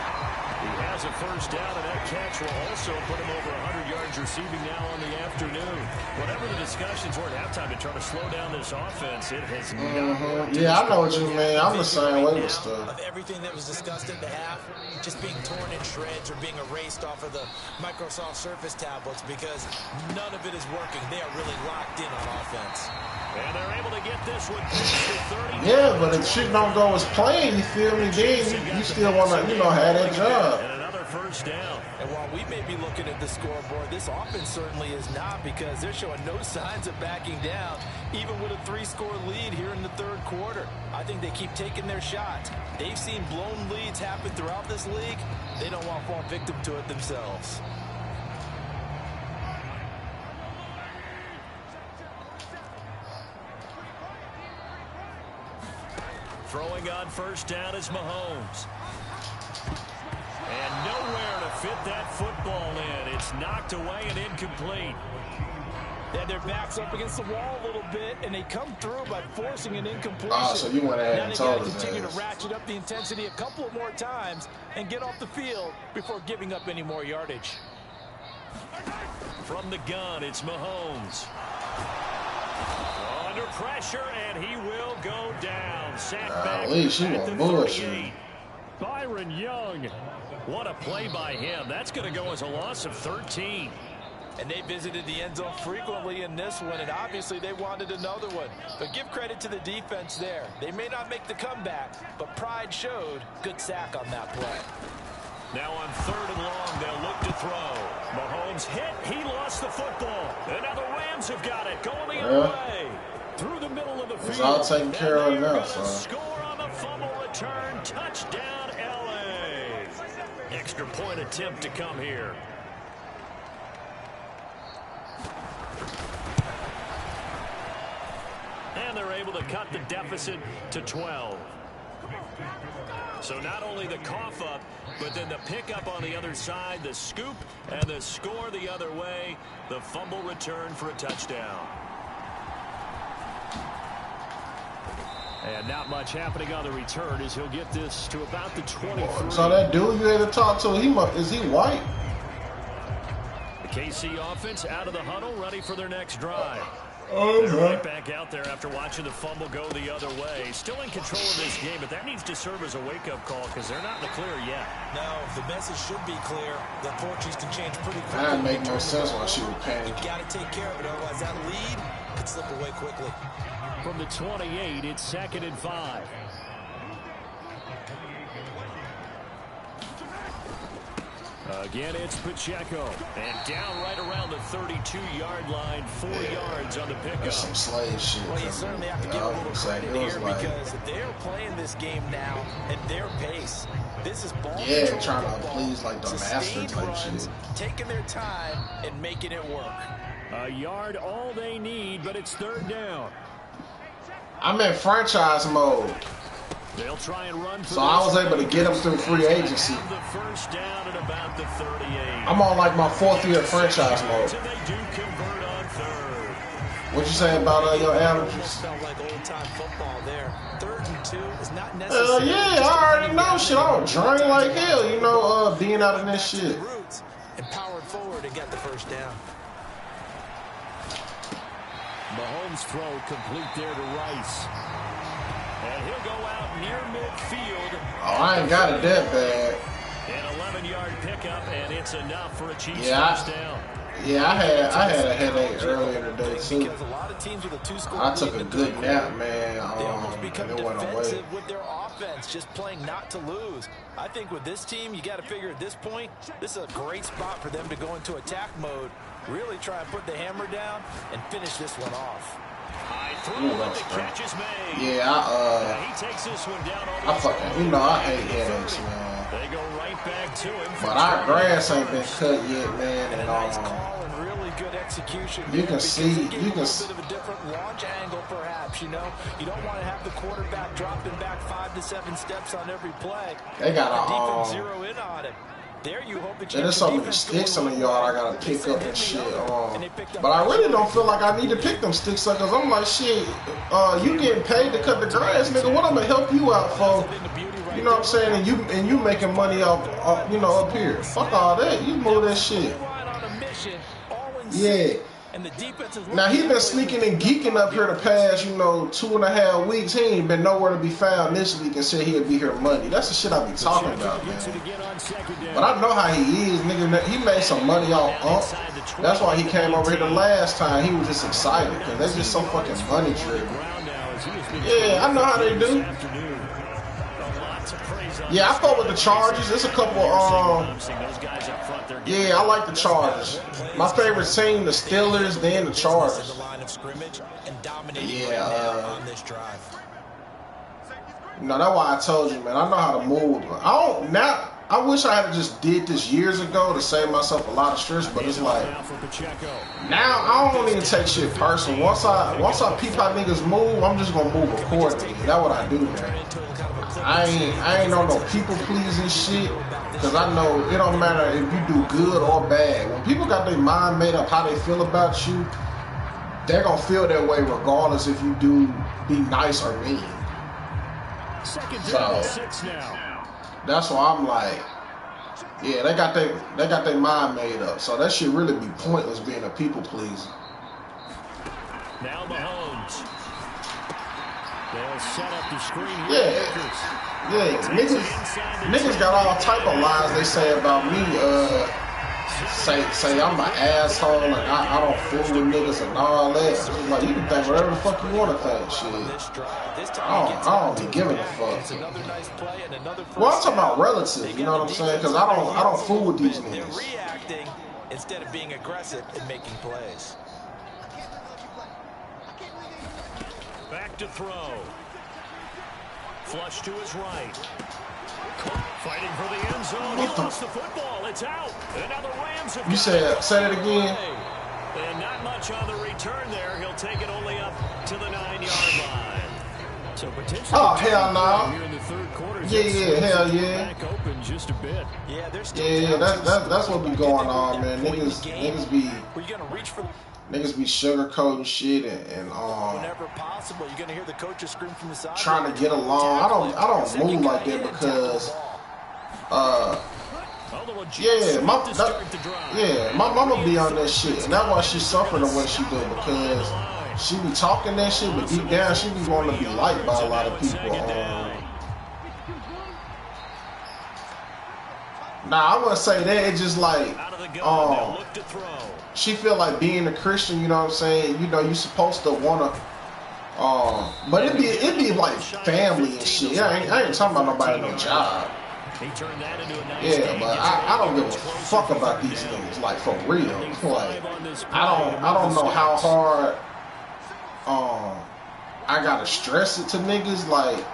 He has a 1st down, and that catch will also put him over 100 yards receiving now on the afternoon. Whatever the discussions were at halftime to try to slow down this offense, it has not. Yeah, I know what you mean. I'm the same way with stuff. Of everything that was discussed at the half, just being torn in shreds or being erased off of the Microsoft Surface tablets because none of it is working. They are really locked in on offense. And they're able to get this one to 30. Yeah, but if shit don't go as planned, you feel me, then you still want to, have that job. And another 1st down. And while we may be looking at the scoreboard, this offense certainly is not, because they're showing no signs of backing down, even with a 3-score lead here in the 3rd quarter. I think they keep taking their shots. They've seen blown leads happen throughout this league. They don't want to fall victim to it themselves. Throwing on 1st down is Mahomes. And nowhere to fit that football in. It's knocked away and incomplete. They had their backs up against the wall a little bit, and they come through by forcing an incompletion. Oh, so you went ahead and told us. Now they got to continue to ratchet up the intensity a couple of more times and get off the field before giving up any more yardage. From the gun, it's Mahomes. Under pressure, and he will go down. Sack back at the 38. Byron Young. What a play by him. That's going to go as a loss of 13. And they visited the end zone frequently in this one, and obviously they wanted another one. But give credit to the defense there. They may not make the comeback, but pride showed. Good sack on that play. Now on 3rd and long, they'll look to throw. Mahomes hit. He lost the football. And now the Rams have got it. Going the other way. Through the middle of the field. It's all taken care of now, son. Score on the fumble return. Touchdown, LA. Extra point attempt to come here. And they're able to cut the deficit to 12. So not only the cough up, but then the pickup on the other side, the scoop, and the score the other way. The fumble return for a touchdown. And not much happening on the return as he'll get this to about the 23. So that dude you had to talk to, is he white? The KC offense out of the huddle, ready for their next drive. They're right back out there after watching the fumble go the other way. Still in control of this game, but that needs to serve as a wake-up call because they're not in the clear yet. No, the message should be clear. The fortunes can change pretty quickly. That make no sense why she was panicking. You got to take care of it, otherwise that lead could slip away quickly. From the 28, it's 2nd and 5. Again, it's Pacheco. And down right around the 32-yard line, 4 yards on the pickup. That's some slave shit. Well, you certainly have to give a little credit here because they're playing this game now at their pace. This is ball control, trying to please like the master type shit. Taking their time and making it work. A yard all they need, but it's 3rd down. I'm in franchise mode. They'll try and run for so I was able to get him through free agency. The first down at about the 38. I'm on like my 4th year franchise mode. So they do convert on 3rd. What you saying about your averages? Felt like old-time football there. 3rd and 2 is not necessary. Yeah, I already know shit. I don't drain like hell, you know, being out of this shit. Roots and powered forward and get the first down. Mahomes' throw complete there to Rice. And he'll go out near midfield. Oh, I ain't got it that bad. An 11-yard pickup, and it's enough for a Chiefs first down. Yeah, I had a headache earlier today too. Because a lot of teams with a 2-score I took a good nap, man. They almost become and it went away. defensive with their offense, just playing not to lose. I think with this team, you got to figure at this point, this is a great spot for them to go into attack mode, really try and put the hammer down and finish this one off. Yeah, he takes this one down I fucking, you know, I hate headaches, man. They go right back to him. But our grass ain't been cut yet, man. And nice call and really good execution. You can see, a bit of a different launch angle, perhaps. You know, you don't want to have the quarterback dropping back 5 to 7 steps on every play. They got defense zero in on it. There you hope that there's so many sticks in the yard I gotta pick up and shit. But I really don't feel like I need to pick them sticks up because I'm like, shit, you getting paid to cut the grass, nigga. What I'm gonna help you out for? You know what I'm saying? And you making money off, you know, up here. Fuck all that. You move that shit. Yeah. Now he been sneaking and geeking up here the past, you know, 2.5 weeks. He ain't been nowhere to be found this week and said he'll be here Monday. That's the shit I be talking about, man. But I know how he is, nigga. He made some money off That's why he came over here the last time. He was just excited because they're just so fucking money driven. Yeah, I know how they do. Yeah, I fought with the Chargers. There's a couple, yeah, I like the Chargers. My favorite team, the Steelers, then the Chargers. Yeah, no, that's why I told you, man. I know how to move. I wish I had just did this years ago to save myself a lot of stress, but it's like now I don't even take shit personal. Once I peep how niggas move, I'm just gonna move accordingly. That's what I do, man. I ain't on no people pleasing shit, because I know it don't matter if you do good or bad. When people got their mind made up how they feel about you, they're gonna feel that way regardless if you do be nice or mean. So that's why I'm like, yeah, they got their mind made up. So that shit really be pointless being a people pleaser. Now Mahomes. They'll set up the screen here. Yeah, niggas got all type of lies they say about me. Say I'm an asshole and I don't fool with niggas and all that. Like, you can think whatever the fuck you want to think, shit. I don't be giving a fuck. Well, I'm talking about relatives, you know what I'm saying? Because I don't fool with these niggas. Reacting instead of being aggressive and making plays. Back to throw. Flush to his right. Fighting for the end zone. He lost the football. It's out. And now the Rams have You said, say it again. And not much on the return there. He'll take it only up to the 9-yard line. So oh, hell no. Here in the third quarter, yeah, hell yeah. Back open just a bit. Yeah, that's what be going on, man. Niggas be sugarcoating shit and whenever possible, you're gonna hear the coaches scream from the side. Trying to get along. I don't move like that because my mama be on that shit, and that's why she suffer the way she do, because she be talking that shit, but deep down she be wanting to be liked by a lot of people. Nah, I wouldn't say that. It's just like she feel like being a Christian, you know what I'm saying? You know, you supposed to wanna but it be like family and shit. I ain't talking about nobody no job. Yeah, but I don't give a fuck about these niggas, like for real. Like I don't know how hard I gotta stress it to niggas. Like,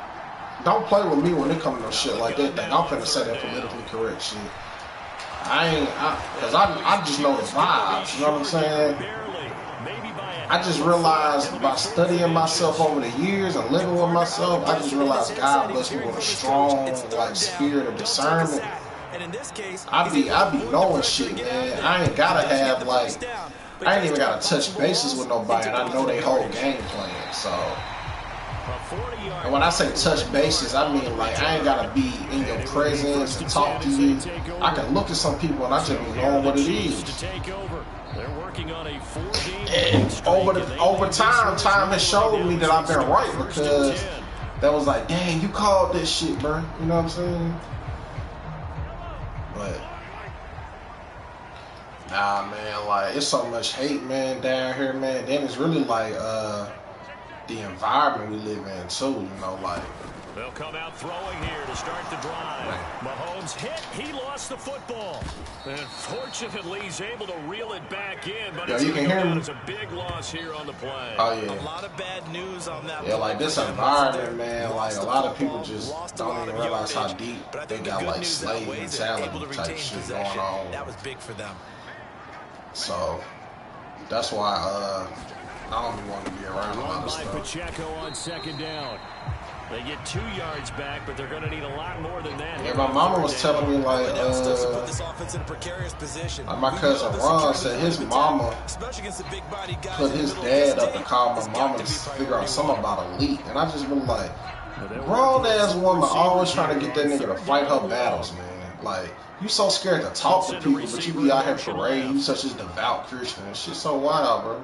don't play with me when it comes to no shit like that. Thing I'm finna say that politically correct shit. Cause I just know the vibes. You know what I'm saying? I just realized by studying myself over the years and living with myself, I just realized God blessed me with a strong like spirit of discernment. I be knowing shit, man. I ain't gotta have like, I ain't even gotta touch bases with nobody, and I know they whole game plan. So, and when I say touch bases, I mean like I ain't gotta be in your presence and talk to you. I can look at some people and I just be knowing what it is. And over time has showed me that I've been right, because that was like, dang, you called this shit, bro. You know what I'm saying? But nah, man, like it's so much hate, man, down here, man. Then it's really like the environment we live in too, you know, like. They'll come out throwing here to start the drive. Mahomes hit. He lost the football. And fortunately, he's able to reel it back in. But you can hear me. It's a big loss here on the play. Oh, yeah. A lot of bad news on that. Yeah, like this environment, man, like a lot of people just don't even realize how deep they got like slave mentality type shit going on. That was big for them. So that's why I don't even want to be around a lot of stuff. Pacheco on second down. They get 2 yards back, but they're going to need a lot more than that. Yeah, my mama was telling me like my cousin Ron said his mama put his dad up to call my mama to figure out something about a leak, and I just been like, grown ass woman always trying to get that nigga to fight her battles, man. Like, you so scared to talk to people, but you be out here parading. You such a devout Christian and shit, so wild, bro.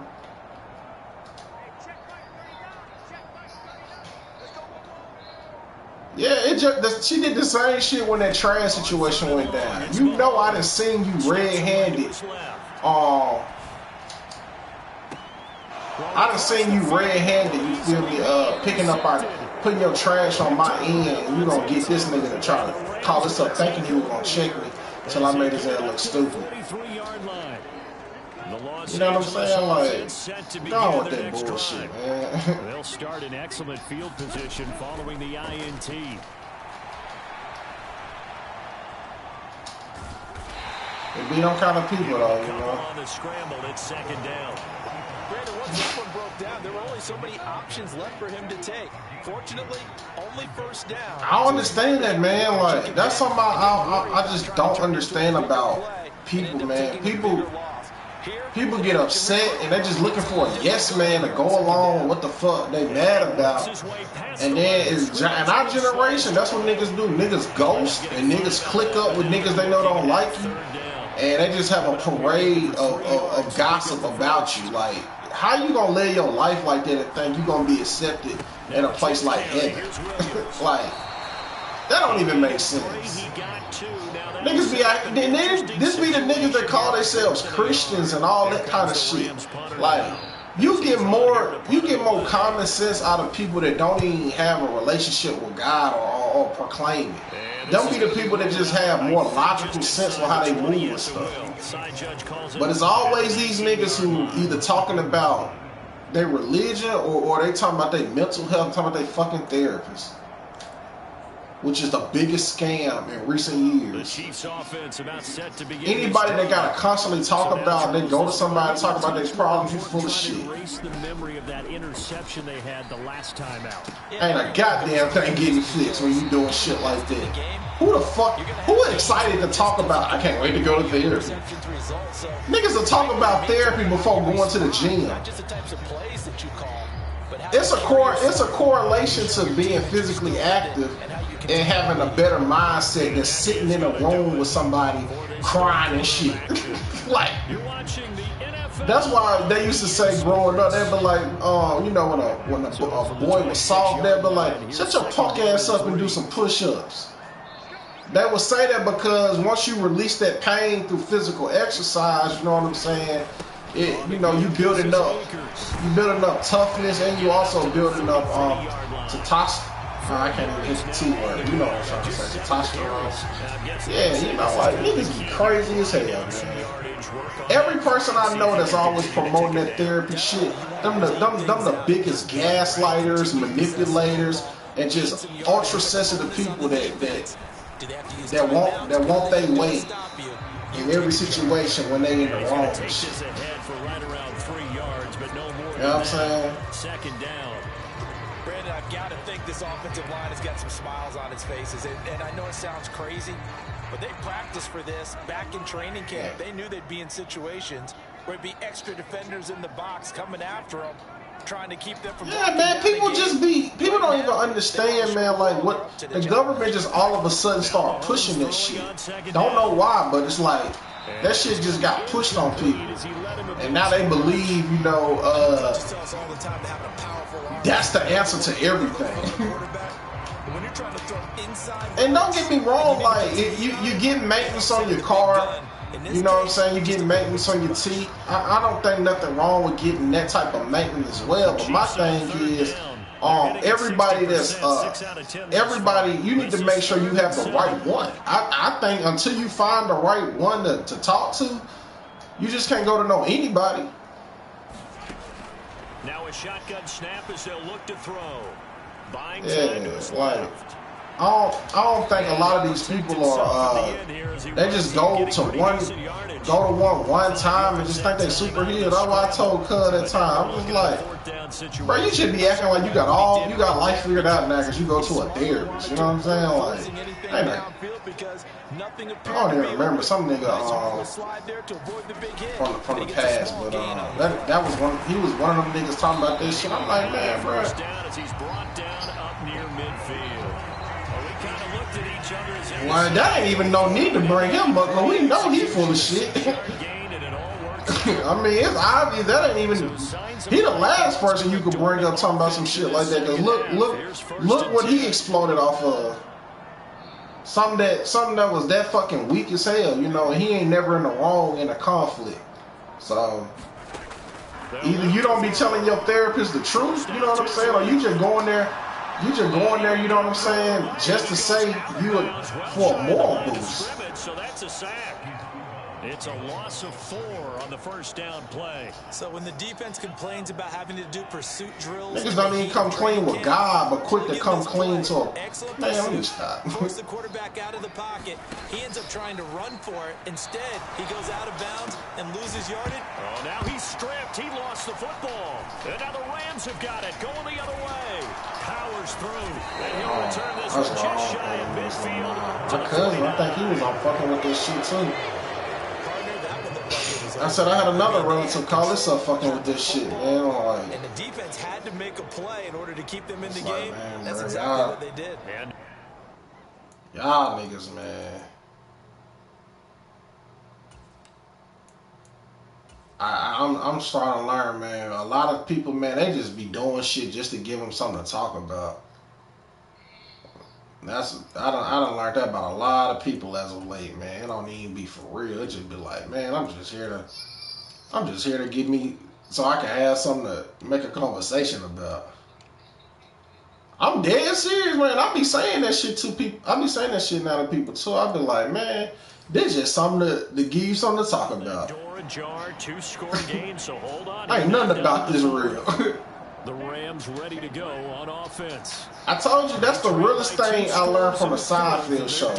Yeah, she did the same shit when that trash situation went down. You know I done seen you red-handed. I done seen you red-handed, you feel me, putting your trash on my end, and you gonna get this nigga to try to call us up thinking he was gonna check me until I made his ass look stupid. You know what I'm saying? Like, go on with that bullshit, man. They'll start in excellent field position following the INT. They be them kind of people, though, you know. On the scramble, it's second down. Brandon, once this one broke down, there were only so many options left for him to take. Fortunately, only first down. I don't understand that, man. Like, that's something I just don't understand about people, man. People get upset and they're just looking for a yes man to go along with what the fuck they mad about. And then in our generation, that's what niggas do. Niggas ghost and niggas click up with niggas they know don't like you. And they just have a parade of gossip about you. Like, how you gonna live your life like that and think you gonna be accepted in a place like heaven? Like, that don't even make sense. Niggas be out, this be the niggas that call themselves Christians and all that kind of shit. Like, you get more common sense out of people that don't even have a relationship with God or proclaim it. Them be the people that just have more logical sense on how they move and stuff. But it's always these niggas who either talking about their religion or they talking about their mental health, talking about their fucking therapist. which is the biggest scam in recent years. Anybody that got to constantly talk about, they go to somebody and talk about their problems, you full of shit. Ain't a goddamn thing getting fixed when you doing shit like that. Who the fuck, who excited to talk about, I can't wait to go to therapy? Niggas will talk about therapy before going to the gym. It's a correlation to being physically active and having a better mindset than sitting in a room with somebody crying and shit. Like, that's why they used to say growing up, they'd be like, you know, when a boy was soft, they'd be like, shut your punk ass up and do some push-ups. They would say that because once you release that pain through physical exercise, you know what I'm saying? You know, you building up toughness, and you also building up testosterone. I can't even hit the T word. You know what I'm trying to say? Testosterone. Yeah, you know, like niggas be crazy as hell, man. Every person I know that's always promoting that therapy shit, them the biggest gaslighters, manipulators, and just ultra sensitive people that want their way in every situation when they in the wrong shit. You know what I'm saying? Second down. Brandon, I've got to think this offensive line has got some smiles on its faces. And I know it sounds crazy, but they practiced for this back in training camp. They knew they'd be in situations where it'd be extra defenders in the box coming after them, trying to keep them from... Yeah, man, people don't even understand, man, like what the government just all of a sudden start pushing this shit. Don't know why, but it's like that shit just got pushed on people. And now they believe, you know, that's the answer to everything. And don't get me wrong, like you get maintenance on your car. You know what I'm saying? You get maintenance on your teeth. I don't think nothing wrong with getting that type of maintenance as well. But my thing is, everybody, you need to make sure you have the right one. I think until you find the right one to talk to, you just can't go to know anybody. Now a shotgun snap as they'll look to throw. Yeah, like I don't think a lot of these people are they just go to one time and just think they super healed. That's why I told Cuz that time. I was like, bro, you should be acting like you got life figured out now because you go to a therapist. You know what I'm saying? Like, hey, I don't even remember some nigga from the past, but that was one. He was one of them niggas talking about this shit. I'm like, man, bro. Well, that ain't even no need to bring him up, but we know he full of shit. I mean, it's obvious that ain't even. He the last person you could bring up talking about some shit like that. Cause look what he exploded off of. Something that was that fucking weak as hell, you know. And he ain't never in the wrong in a conflict. So either you don't be telling your therapist the truth, you know what I'm saying, or you just going there. You just going there, you know what I'm saying, just to say you for a moral boost. So that's a sack. It's a loss of 4 on the first down play. So when the defense complains about having to do pursuit drills, niggas don't even come clean with God, but quick to come clean to a man. Let me stop. Force the quarterback out of the pocket. He ends up trying to run for it. Instead, he goes out of bounds and loses yardage. Oh, now he's stripped. He lost the football. And now the Rams have got it, going the other way. Powers through, and he'll return this one just shy of midfield. My cousin, I think he was on fucking with this shit too. I said I had another relative call himself fucking with this shit, man. Like, and the defense had to make a play in order to keep them in the like, game. Man, that's bro, exactly what they did. Man. Y'all niggas, man. I'm starting to learn, man. A lot of people, man, they just be doing shit just to give them something to talk about. I done learned that about a lot of people as of late, man. It don't even be for real. It just be like, man, I'm just here to get me so I can have something to make a conversation about. I'm dead serious, man. I be saying that shit to people. I be saying that shit now to people too. I be like, man, this just something to give you something to talk about. Door ajar, 2-score game, so hold on. Ain't nothing about this real. The Rams ready to go on offense. I told you that's the realest thing I learned from the Seinfeld show.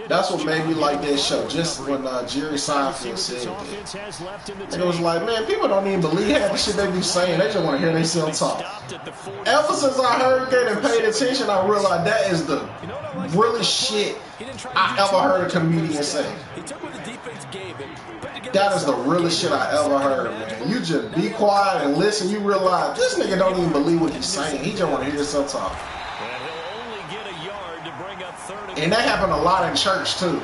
That's what made me like that show. Just when Jerry Seinfeld said that. It was like, man, people don't even believe half the shit they be saying. They just want to hear themselves talk. Ever since I heard that and paid attention, I realized that is the realest shit I ever heard a comedian say. That is the realest shit I ever heard, man. You just be quiet and listen. You realize this nigga don't even believe what he's saying. He just want to hear himself talk. And that happened a lot in church, too.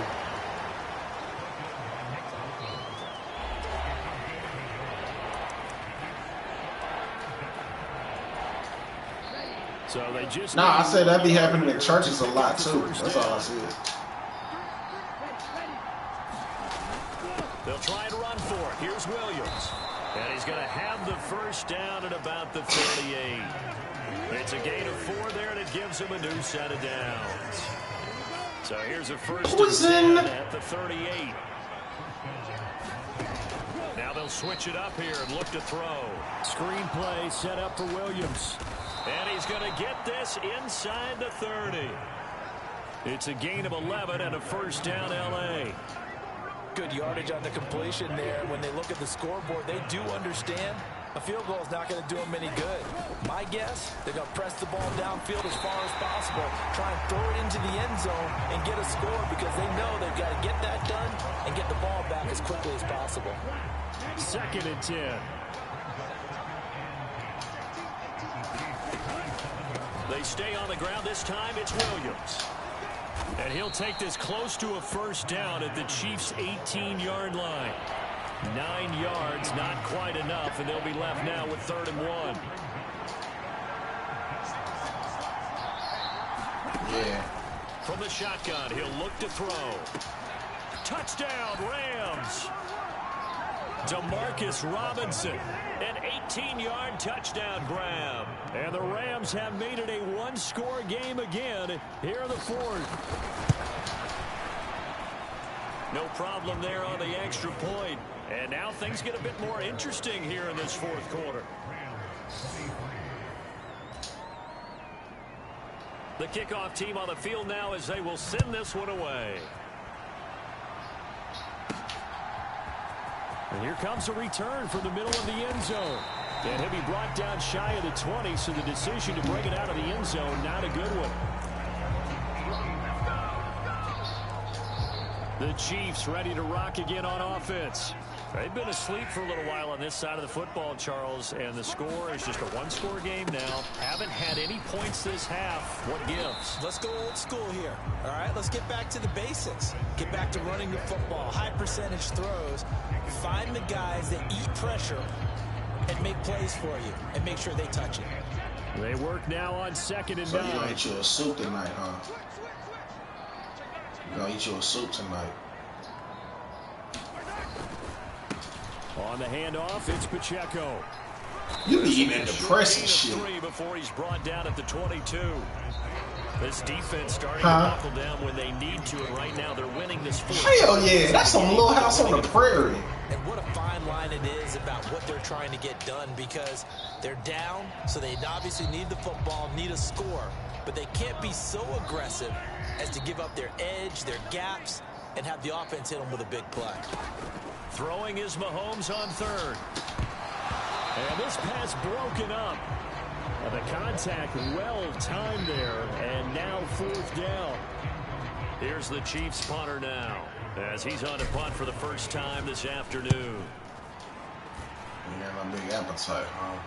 So they just I said that be happening in churches a lot, too. That's all I said. They'll try and run for it. Here's Williams. And he's going to have the first down at about the 38. It's a gain of 4 there, and it gives him a new set of downs. So here's a first and 10 at the 38. Now they'll switch it up here and look to throw. Screen play set up for Williams. And he's going to get this inside the 30. It's a gain of 11 and a first down, L.A. Good yardage on the completion there. When they look at the scoreboard, they do understand a field goal is not going to do them any good. My guess, they're going to press the ball downfield as far as possible, try and throw it into the end zone and get a score because they know they've got to get that done and get the ball back as quickly as possible. 2nd and 10. They stay on the ground. This time it's Williams. And he'll take this close to a first down at the Chiefs' 18-yard line. 9 yards, not quite enough, and they'll be left now with 3rd and 1. Yeah. From the shotgun, he'll look to throw. Touchdown, Rams. Demarcus Robinson, an 18-yard touchdown grab. And the Rams have made it a one-score game again here in the 4th. No problem there on the extra point. And now things get a bit more interesting here in this 4th quarter. The kickoff team on the field now as they will send this one away. And here comes a return from the middle of the end zone. And he'll be brought down shy of the 20, so the decision to bring it out of the end zone, not a good one. The Chiefs ready to rock again on offense. They've been asleep for a little while on this side of the football, Charles, and the score is just a one-score game now. Haven't had any points this half. What gives? Let's go old school here. All right, let's get back to the basics. Get back to running the football, high percentage throws. Find the guys that eat pressure and make plays for you and make sure they touch it. They work now on 2nd and 9. So you gonna eat you a soup tonight, huh? You gonna eat you a soup tonight. On the handoff, it's Pacheco. You be eating depressing shit. 3 before he's brought down at the 22. This defense starting to buckle down when they need to, and right now they're winning this 4th. Hell yeah, that's some Little House on the Prairie. And what a fine line it is about what they're trying to get done, because they're down, so they obviously need the football, need a score, but they can't be so aggressive as to give up their edge, their gaps, and have the offense hit them with a big play. Throwing is Mahomes on 3rd. And this pass broken up. The contact well timed there, and now 4th down. Here's the Chiefs punter now, as he's on to punt for the first time this afternoon. You have a big appetite, huh?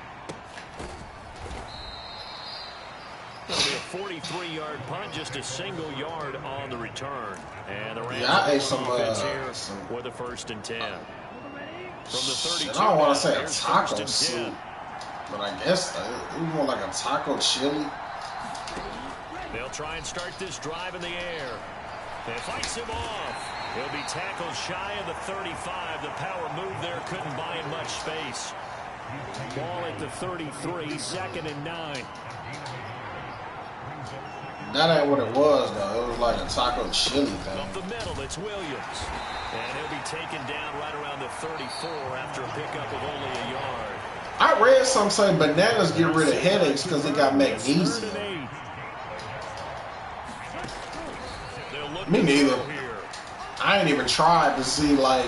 It'll be a 43-yard punt, just a single yard on the return. And the Rams I ate some here with the 1st and 10. From the 32, I don't want to say a taco soup, but I guess it was more like a taco chili. They'll try and start this drive in the air. They fights him off. He'll be tackled shy of the 35. The power move there couldn't buy him much space. Ball at the 33, 2nd and 9. That ain't what it was, though. It was like a taco chili thing. Up the middle, it's Williams. And he'll be taken down right around the 34 after a pickup of only a yard. I read some say bananas get rid of headaches because it got magnesium. Me neither. I ain't even tried to see like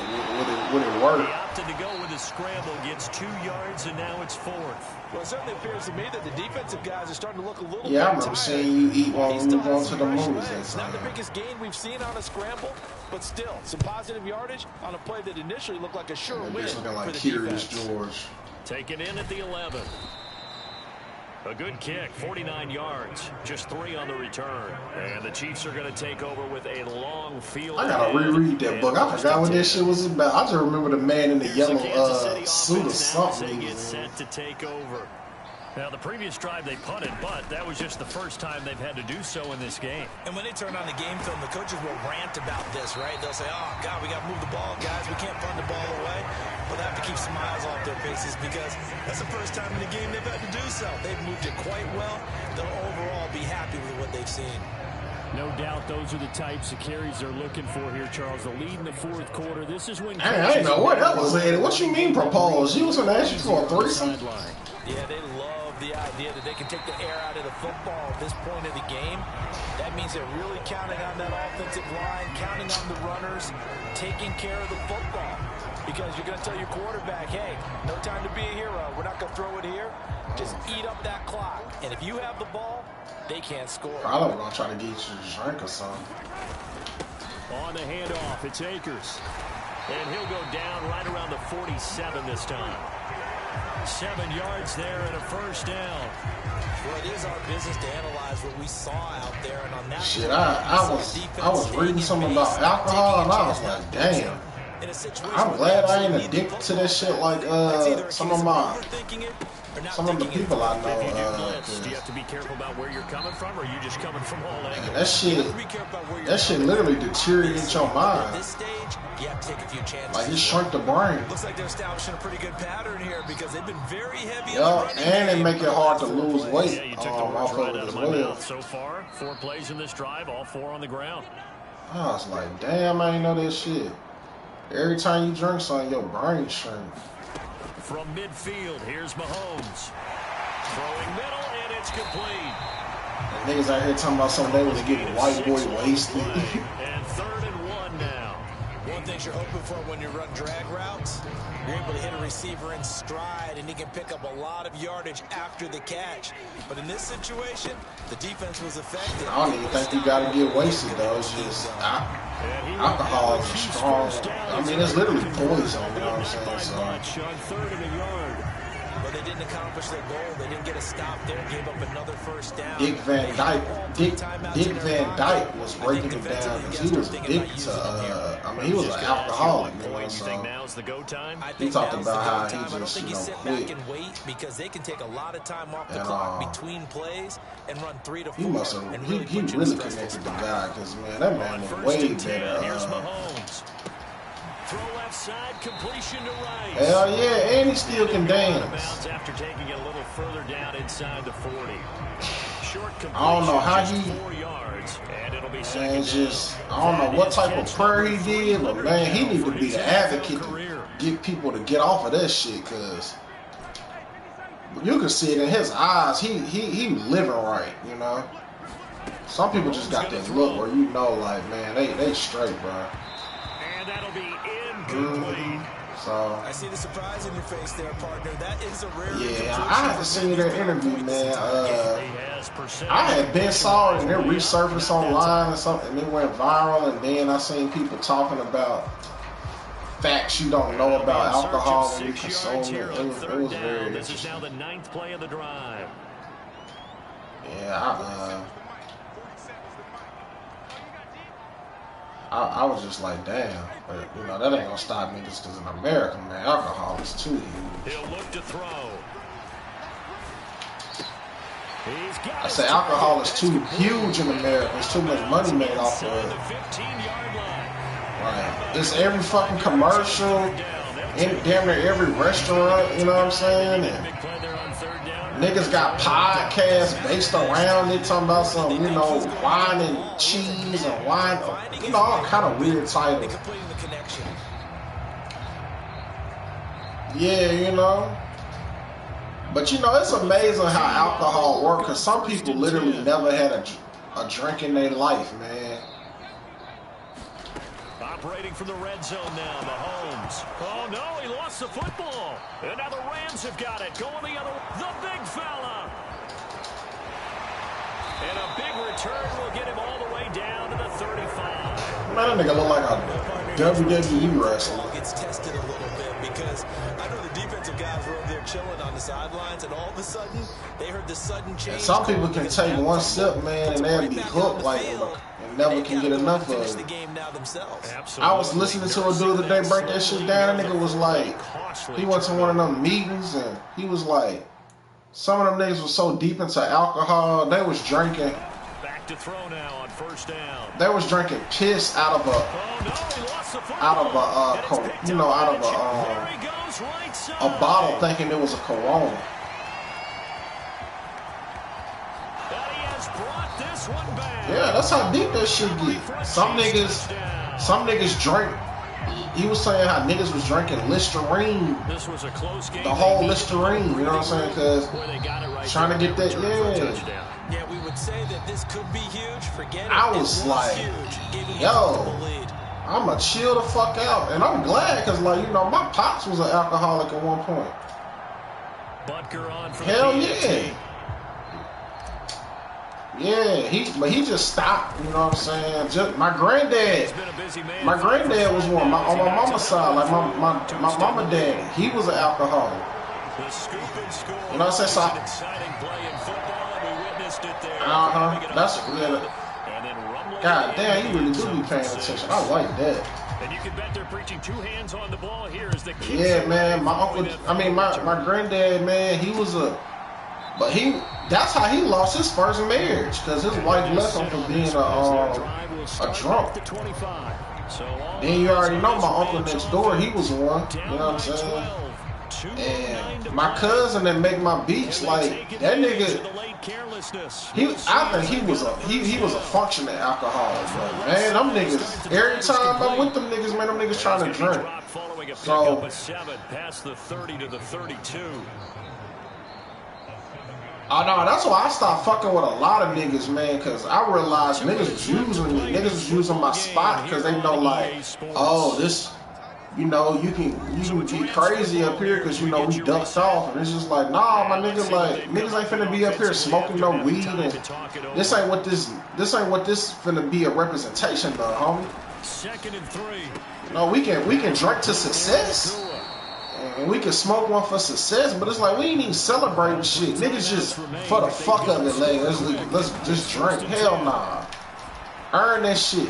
would it work. He opted to go with a scramble, gets 2 yards, and now it's 4th. Well, it certainly appears to me that the defensive guys are starting to look a little I remember seeing you eat while we were going to the movies. It's not the biggest gain we've seen on a scramble, but still, some positive yardage on a play that initially looked like a sure win looking like for the Curious defense. George. Taken in at the 11. A good kick, 49 yards, just 3 on the return. And the Chiefs are going to take over with a long field. I gotta reread that book. I forgot what this shit was about. I just remember the man in the yellow suit or something. They get set to take over. Now, the previous drive they punted, but that was just the first time they've had to do so in this game. And when they turn on the game film, the coaches will rant about this, right? They'll say, oh, God, we got to move the ball, guys. We can't punt the ball away. But they have to keep smiles off their faces because that's the first time in the game they've had to do so. They've moved it quite well. They'll overall be happy with what they've seen. No doubt those are the types of carries they're looking for here, Charles. The lead in the 4th quarter. This is when... I didn't know what that was headed. What you mean propose? You was going to ask you for a threesome? Yeah, they love the idea that they can take the air out of the football at this point of the game. That means they're really counting on that offensive line, counting on the runners, taking care of the football. Because you're going to tell your quarterback, hey, no time to be a hero. We're not going to throw it here. Just eat up that clock. And if you have the ball, they can't score. Probably going to try to get you a drink or something. On the handoff, it's Akers. And he'll go down right around the 47 this time. 7 yards there and a first down. Well, it is our business to analyze what we saw out there. And on that shit, I was reading something about alcohol, and I was like, damn. I'm glad I ain't addicted to that shit like some of the people I know. Do you have to be careful about where you're coming from, or are you just coming from all angles? That shit literally deteriorates your mind. Like it shrunk the brain. Looks like they're establishing a pretty good pattern here because they've been very heavy. And it make it hard to lose weight. Yeah, you took the words right out of my mouth. So far, 4 plays in this drive, all 4 on the ground. I was like, damn, I ain't know that shit. Every time you drink something, your brain shrink. From midfield, here's Mahomes. Throwing middle, and it's complete. And niggas out here talking about something they was getting white boy wasted. And 3rd and 1 now. One thing you're hoping for when you run drag routes, you're able to hit a receiver in stride, and he can pick up a lot of yardage after the catch. But in this situation, the defense was effective. I don't even think you got to get wasted, though. It's just alcohol is strong. I mean, it's literally poison, you know what I'm saying? So. On 3rd and a yard. Well, they didn't accomplish their goal. They didn't get a stop there. Gave up another first down. Dick Van Dyke was breaking it down because he was addicted to, he was an alcoholic. You know, so now's the go time. he talked about how he just, sit back and wait because they can take a lot of time off the clock between plays and run 3 to 4. He really connected the guy because, man, that man was way better. Here's Mahomes. Throw left side, completion to right. Hell yeah, and he still can dance. After taking it a little further down inside the 40. Short completion, I don't know how he. 4 yards, and it'll be man, just I don't know what type of prayer he did, but man, he needs to be the advocate to get people to get off of that shit, cause you can see it in his eyes. He living right, you know. Some people just got that look where you know, like, man, they straight, bro. And that'll be incomplete. So I see the surprise in your face there, partner. That is a rare. Yeah, I had to see that interview, man. I had been saw it and it resurfaced online or something, and it went viral. And then I seen people talking about facts you don't know about alcohol when you consume it. It was very interesting. This is now the 9th play of the drive. Yeah, I was just like, damn, but you know that ain't gonna stop me just because in America, man, alcohol is too huge. He'll look to throw. I say alcohol is too huge in America. There's too much money made off of it. Right. It's every fucking commercial, damn near every restaurant. You know what I'm saying? And niggas got podcasts based around it, talking about some, you know, wine and cheese and wine, you know, all kind of weird titles. Yeah, you know. But you know, it's amazing how alcohol works, because some people literally never had a drink in their life, man. Operating from the red zone now, Mahomes. Oh, no, he lost the football. And now the Rams have got it. Going the other way. The big fella. And a big return will get him all the way down to the 35. Man, that nigga look like a WWE wrestler. Gets tested a little bit because I know the defensive guys were over there chilling on the sidelines, and all of a sudden they heard the sudden change. And some people can take one sip, man, and they'll be hooked like and never can get enough of it. I was listening to a dude today break that shit down. That nigga was like, he went to one of them meetings and he was like, some of them niggas was so deep into alcohol, they was drinking. Back to throw now on first down. They was drinking piss out of a bottle, thinking it was a Corona. Yeah, that's how deep that shit get. Some niggas drink. He was saying how niggas was drinking Listerine. This was a close game. The whole Listerine, you know what I'm saying? Because trying to get that, Yeah, we would say that this could be huge. Forget it. I was like, yo, I'ma chill the fuck out. And I'm glad, because, like, you know, my pops was an alcoholic at one point. Butker on for Hell yeah. Yeah, but he just stopped, you know what I'm saying? Just my granddad was one. On my mama's side, like my mama dad, he was an alcoholic. You know what I'm saying? So that's God damn, he really do be paying attention. I like that. And you can bet they're preaching two hands on the ball here as the kids. Yeah, man, my granddad, man, he was that's how he lost his first marriage, because his wife left him for being a drunk. Then you already know my uncle next door, he was one, you know what I'm saying? And my cousin that make my beats, like, that nigga, I think he was a functioning alcoholic, bro. Man, them niggas, every time I'm with them niggas, man, them niggas trying to drink. So, past the 30 to the 32. Oh, no, that's why I stopped fucking with a lot of niggas, man, because I realized niggas was using me. Niggas was using my spot because they know, like, oh, this, you know, you can be crazy up here because, you know, we ducked off. And it's just like, nah, my nigga, like, niggas ain't finna be up here smoking no weed. And this ain't what this finna be a representation of, homie. 2nd and 3. No, we can drink to success. And we can smoke one for success, but it's like we ain't even celebrating shit. Niggas just for the fuck of it, like, let's just drink. Hell nah. Earn that shit.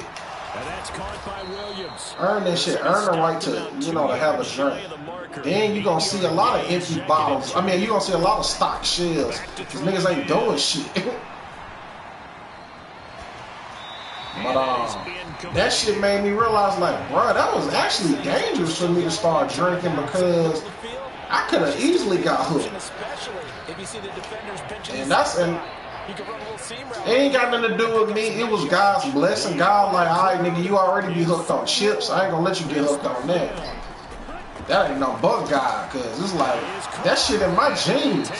Earn that shit. Earn the right to, you know, to have a drink. Then you gonna see a lot of empty bottles. I mean, you gonna see a lot of stock shells. Cause niggas ain't doing shit. But that shit made me realize, like, bro, that was actually dangerous for me to start drinking, because I could have easily got hooked. And it ain't got nothing to do with me. It was God's blessing. God, like, all right, nigga, you already be hooked on chips. I ain't gonna let you get hooked on that. That ain't no bug God, because it's like, that shit in my genes.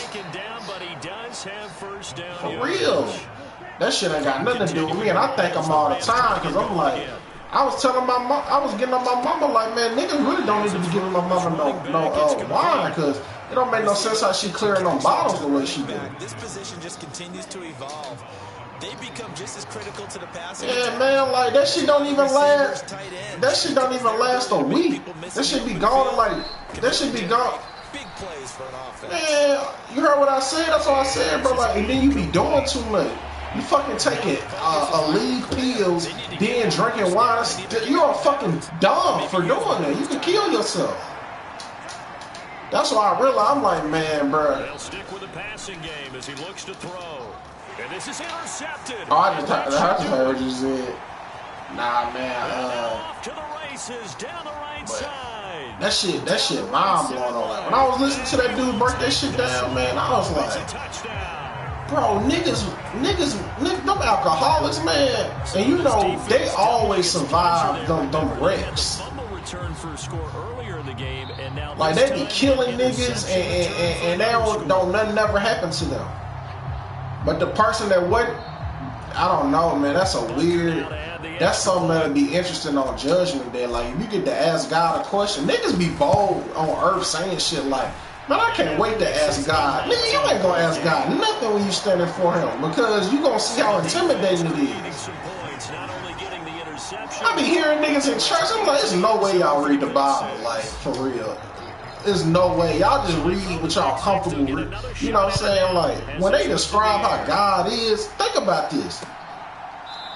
For real. That shit ain't got nothing to do with me, and I thank him all the time, because I'm like, I was telling my mom, I was getting on my mama, like, man, niggas really don't need to be giving my mama no wine, because it don't make no sense how she clearing them bottles the way she did. This position just continues to evolve. They become just as critical to the passing. Yeah, man, like, that shit don't even last. That shit don't even last a week. That shit be gone, like, that shit be gone. Big plays for an offense. Man, you heard what I said? That's what I said, bro. Like, and then you be doing too much. You fucking taking league pills, then drinking wine. You're a fucking dumb for doing that. You can kill yourself. That's why I realized, I'm like, man, bro. They'll stick with the passing game as he looks to throw. And this is intercepted. Oh, I just heard you said, nah, man. Off to the races, down the right side. That shit mind blowing on that. When I was listening to that dude break that shit down, man, I was like, bro, niggas, them alcoholics, man, and you know they always survive them wrecks. returned for a score earlier in the game, and now like they be killing niggas and they don't nothing ever happen to them. But the person that I don't know, man. That's a weird. That's something that'll be interesting on Judgment Day. Like if you get to ask God a question, niggas be bold on Earth saying shit like, man, I can't wait to ask God. Nigga, you ain't gonna ask God nothing when you standing for him because you gonna see how intimidating it is. I be hearing niggas in church, I'm like, there's no way y'all read the Bible, like, for real. There's no way. Y'all just read what y'all comfortable with. You know what I'm saying? Like, when they describe how God is, think about this.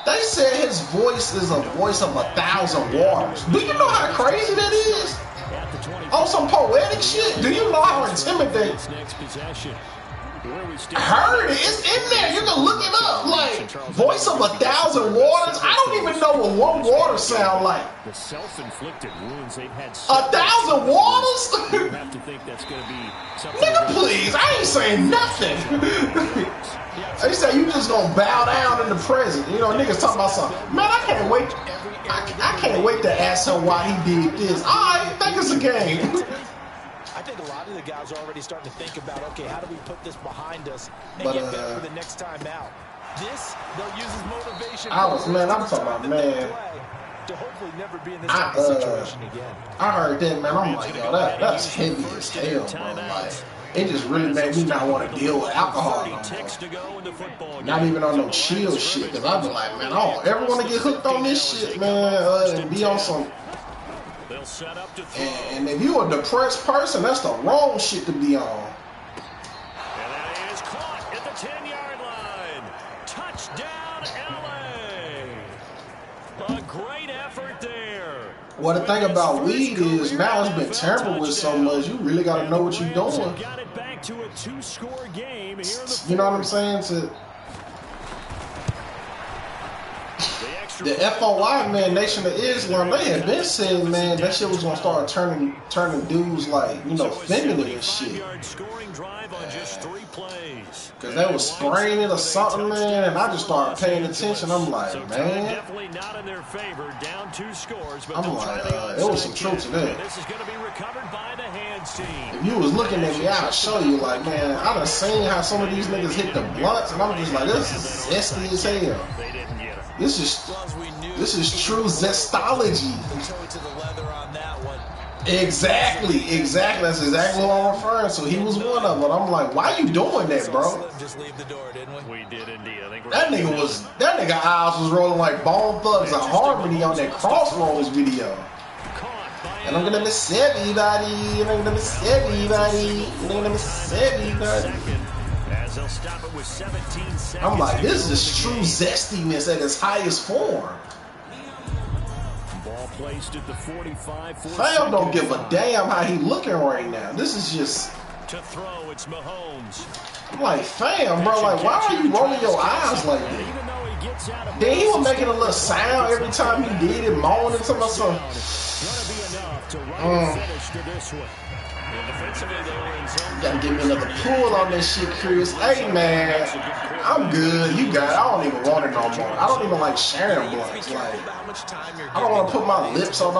They said his voice is a voice of 1,000 waters. Do you know how crazy that is? On some poetic shit? Do you know how intimidating? Heard it. It's in there. You can look it up. Like, voice of 1,000 waters. I don't even know what one water sound like. The self-inflicted wounds they've had. 1,000 waters? You have to think that's going to be something. Nigga, please. I ain't saying nothing. They say you just gonna bow down in the present. You know, niggas talking about something. Man, I can't wait. I can't wait to ask him why he did this. I think it's a game. I think a lot of the guys are already starting to think about, okay, how do we put this behind us and get better for the next time out? This, they'll use as motivation. I'm talking about, man. To hopefully never be in this type of situation again. I heard that, man. I'm like, yo, that's heavy as hell, bro. Like, it just really made me not want to deal with alcohol no more. Not even on no chill shit, because I be like, man, I don't ever want to get hooked on this shit, man, and be on some. And if you a depressed person, that's the wrong shit to be on. And that is caught at the 10-yard line. Touchdown, LA. A great effort there. Well, the thing about weed is now it's been tampered with so much, you really got to know what you're doing. Got it back to a 2-score game here in the you know what I'm saying? The FOI, man, Nation of Islam, they had been saying, man, that shit was gonna start turning dudes like, you know, feminine and shit. Cause they was spraying it or something, man, and I just started paying attention. I'm like, man. I'm like, it was some truth to that. If you was looking at me, I'd show you, like, man, I done seen how some of these niggas hit the blunts, and I'm just like, this is zesty as hell. This is true zestology. Exactly. That's exactly what I'm referring to. He was one of them. I'm like, why you doing that, bro? We did indeed. That nigga eyes was rolling like Bone Thugs and Harmony on that Crossroads video. And I'm gonna miss everybody. And I'm gonna miss everybody. And I'm gonna miss everybody. They'll stop it with 17 seconds. I'm like, this is true zestiness at its highest form. Ball placed at the 45. Fam don't give a damn how he looking right now. This is just to throw. It's Mahomes. I'm like, fam, bro, like, why are you rolling your eyes like that? Then he was making a little sound every time he did it, moaning to myself. You gotta give me another pull on this shit, Chris. Hey, man, I'm good. You got it. I don't even want it no more. I don't even like sharing blunts. Like, I don't want to put my lips on it.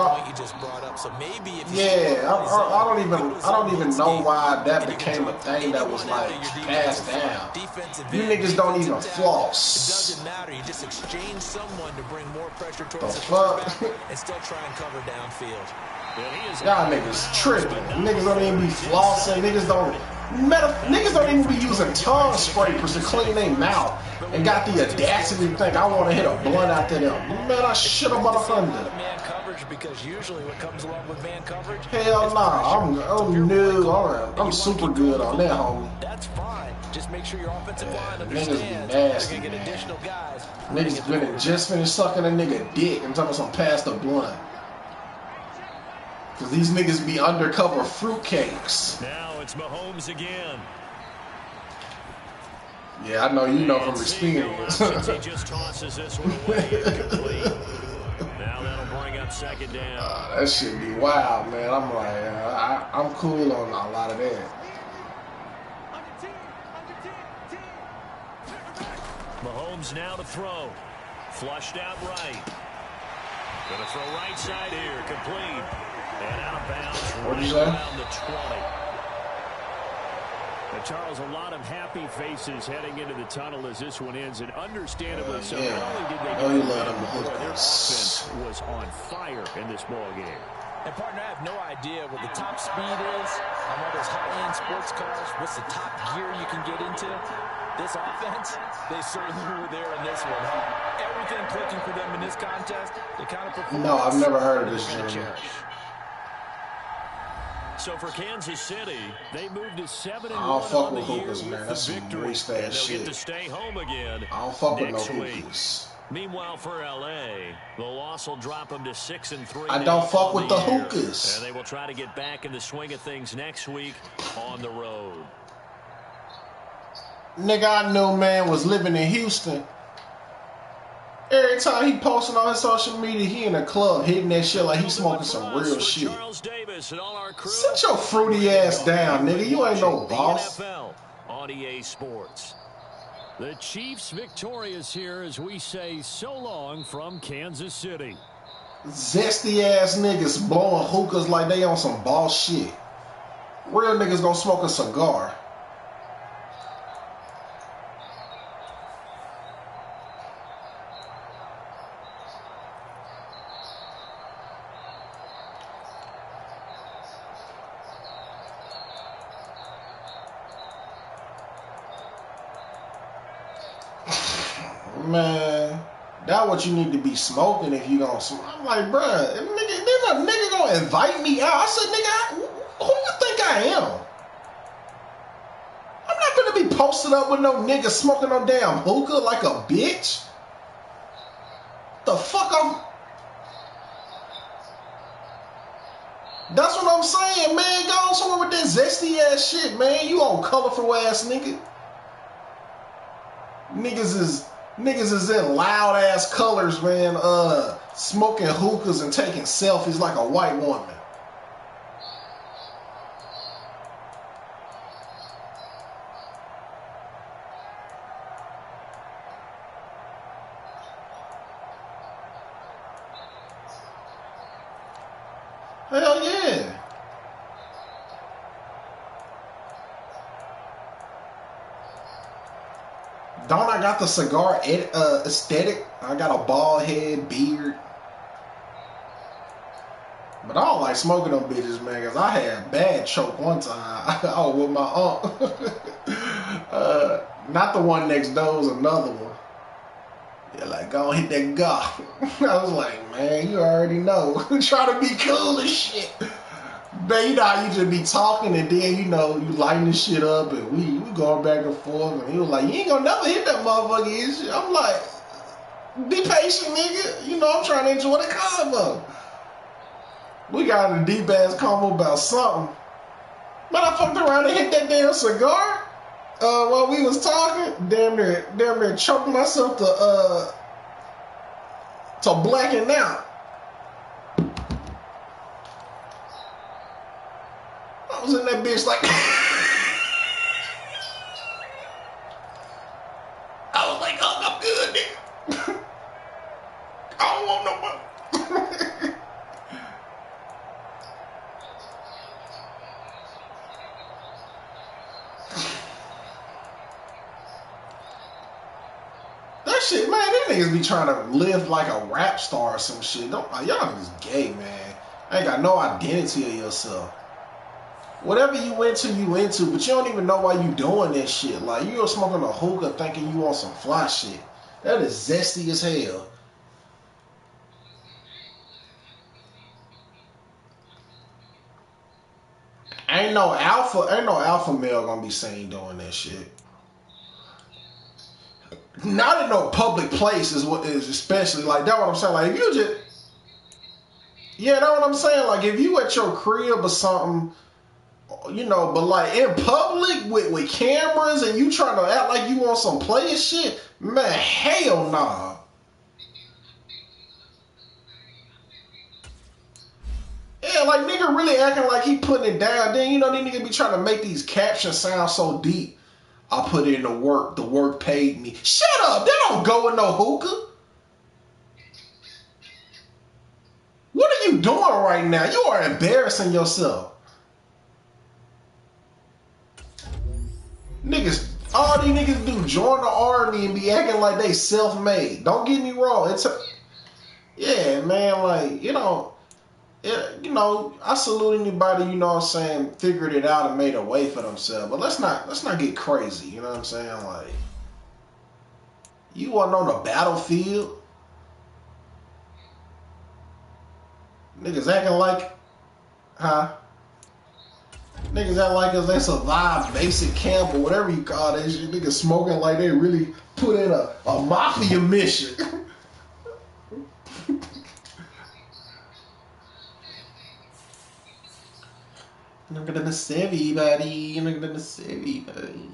Yeah, I don't even know why that became a thing that was like passed down. You niggas don't even floss. Doesn't matter. You just exchange someone to bring more pressure towards the fuck and still try and cover downfield. Y'all niggas tripping. Niggas don't even be flossing. Niggas don't even be using tongue scrapers to clean their mouth and got the audacity to think I want to hit a blunt out to them. Man, I shit about 100. Man coverage, because usually what comes along with man coverage. Hell nah. I'm super good on that, homie. That's fine. Just make sure your offensive line understands. Niggas be nasty, you're gonna get additional guys. Niggas just finished sucking a nigga dick and talking some past the blunt. Cause these niggas be undercover fruitcakes. Now it's Mahomes again. Yeah, I know you know from experience. He just tosses this one away incomplete. Now that'll bring up second down. That shit be wild, man. I'm like, I'm cool on a lot of that. Mahomes now to throw. Flushed out right. Going to throw right side here, complete. And out of bounds right around the 20. Now, Charles, a lot of happy faces heading into the tunnel as this one ends, and understandably so. Yeah. Not only did they get their offense was on fire in this ball game. And, partner, I have no idea what the top speed is on all those high-end sports cars. What's the top gear you can get into? This offense, they certainly were there in this one. Everything clicking for them in this contest, the kind of performance. No, I've never heard of this gentleman. So for Kansas City, they moved to 7-1 I don't fuck on with the year hookers, man. That's some victory, moist and ass they'll shit. get to stay home again. I don't fuck with no week. hookers. Meanwhile, for LA, the loss will drop them to 6-3. I don't fuck with the hookers. And they will try to get back in the swing of things next week on the road. Nigga I knew, man, was living in Houston. Every time he posting on his social media, he in a club hitting that shit like he smoking some real shit. Sit your fruity ass down, nigga. You ain't no boss. On EA Sports. The Chiefs victorious here as we say so long from Kansas City. Zesty ass niggas blowing hookahs like they on some boss shit. Real niggas gonna smoke a cigar. Man, that what you need to be smoking if you gonna smoke. I'm like, bruh, nigga gonna invite me out. I said, nigga, who you think I am? I'm not gonna be posted up with no nigga smoking no damn hookah like a bitch. The fuck That's what I'm saying, man. Go on somewhere with that zesty ass shit, man. You on colorful ass nigga. Niggas is in loud ass colors, man, smoking hookahs and taking selfies like a white woman. Hell yeah. Don't I got the cigar aesthetic? I got a bald head, beard. But I don't like smoking them bitches, man, because I had bad choke one time. I was with my aunt. Not the one next door, it was another one. Yeah, like, go hit that gawk. I was like, man, you already know. Try to be cool and shit. Man, you know how you just be talking and then, you know, you lighting this shit up and we going back and forth. And he was like, you ain't gonna never hit that motherfucker, is you? I'm like, be patient, nigga. You know, I'm trying to enjoy the combo. We got in a deep ass combo about something. But I fucked around and hit that damn cigar while we was talking. Damn near choked myself to blacking out. I was in that bitch like I was like, oh, I'm good, nigga. I don't want no more. That shit, man, these niggas be trying to live like a rap star or some shit. Y'all niggas gay, man. I ain't got no identity of yourself. Whatever you into, but you don't even know why you doing that shit. Like, you're smoking a hookah thinking you on some fly shit. That is zesty as hell. Ain't no alpha male gonna be seen doing that shit. Not in no public place is what is especially like that. What I'm saying, like if you just, yeah, that's what I'm saying. Like if you at your crib or something, you know, but like in public with cameras and you trying to act like you want some player shit, man, hell nah. Yeah, like nigga really acting like he putting it down. Then you know these niggas be trying to make these captions sound so deep. I put in the work paid me. Shut up, that don't go with no hookah. you doing right now? You are embarrassing yourself. Niggas, all these niggas do join the army and be acting like they self-made. Don't get me wrong. Yeah, man, like, I salute anybody, you know what I'm saying, figured it out and made a way for themselves. But let's not get crazy, you know what I'm saying? Like, you wasn't on the battlefield. Niggas acting like, Niggas act like they survived basic camp or whatever you call that shit. Niggas smoking like they really put in a mafia mission. I'm gonna save everybody. I'm gonna save everybody.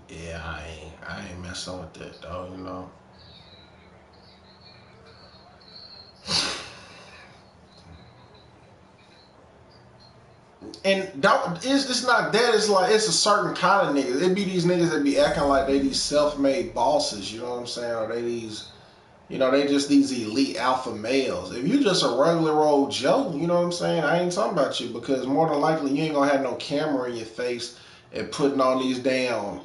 Yeah, I ain't messing with that though, you know. And it's not that, it's like it's a certain kind of niggas. It be these niggas that be acting like they these self-made bosses, you know what I'm saying? Or they these, they just these elite alpha males. If you just a regular old Joe, you know what I'm saying? I ain't talking about you, because more than likely you ain't gonna have no camera in your face and putting on these damn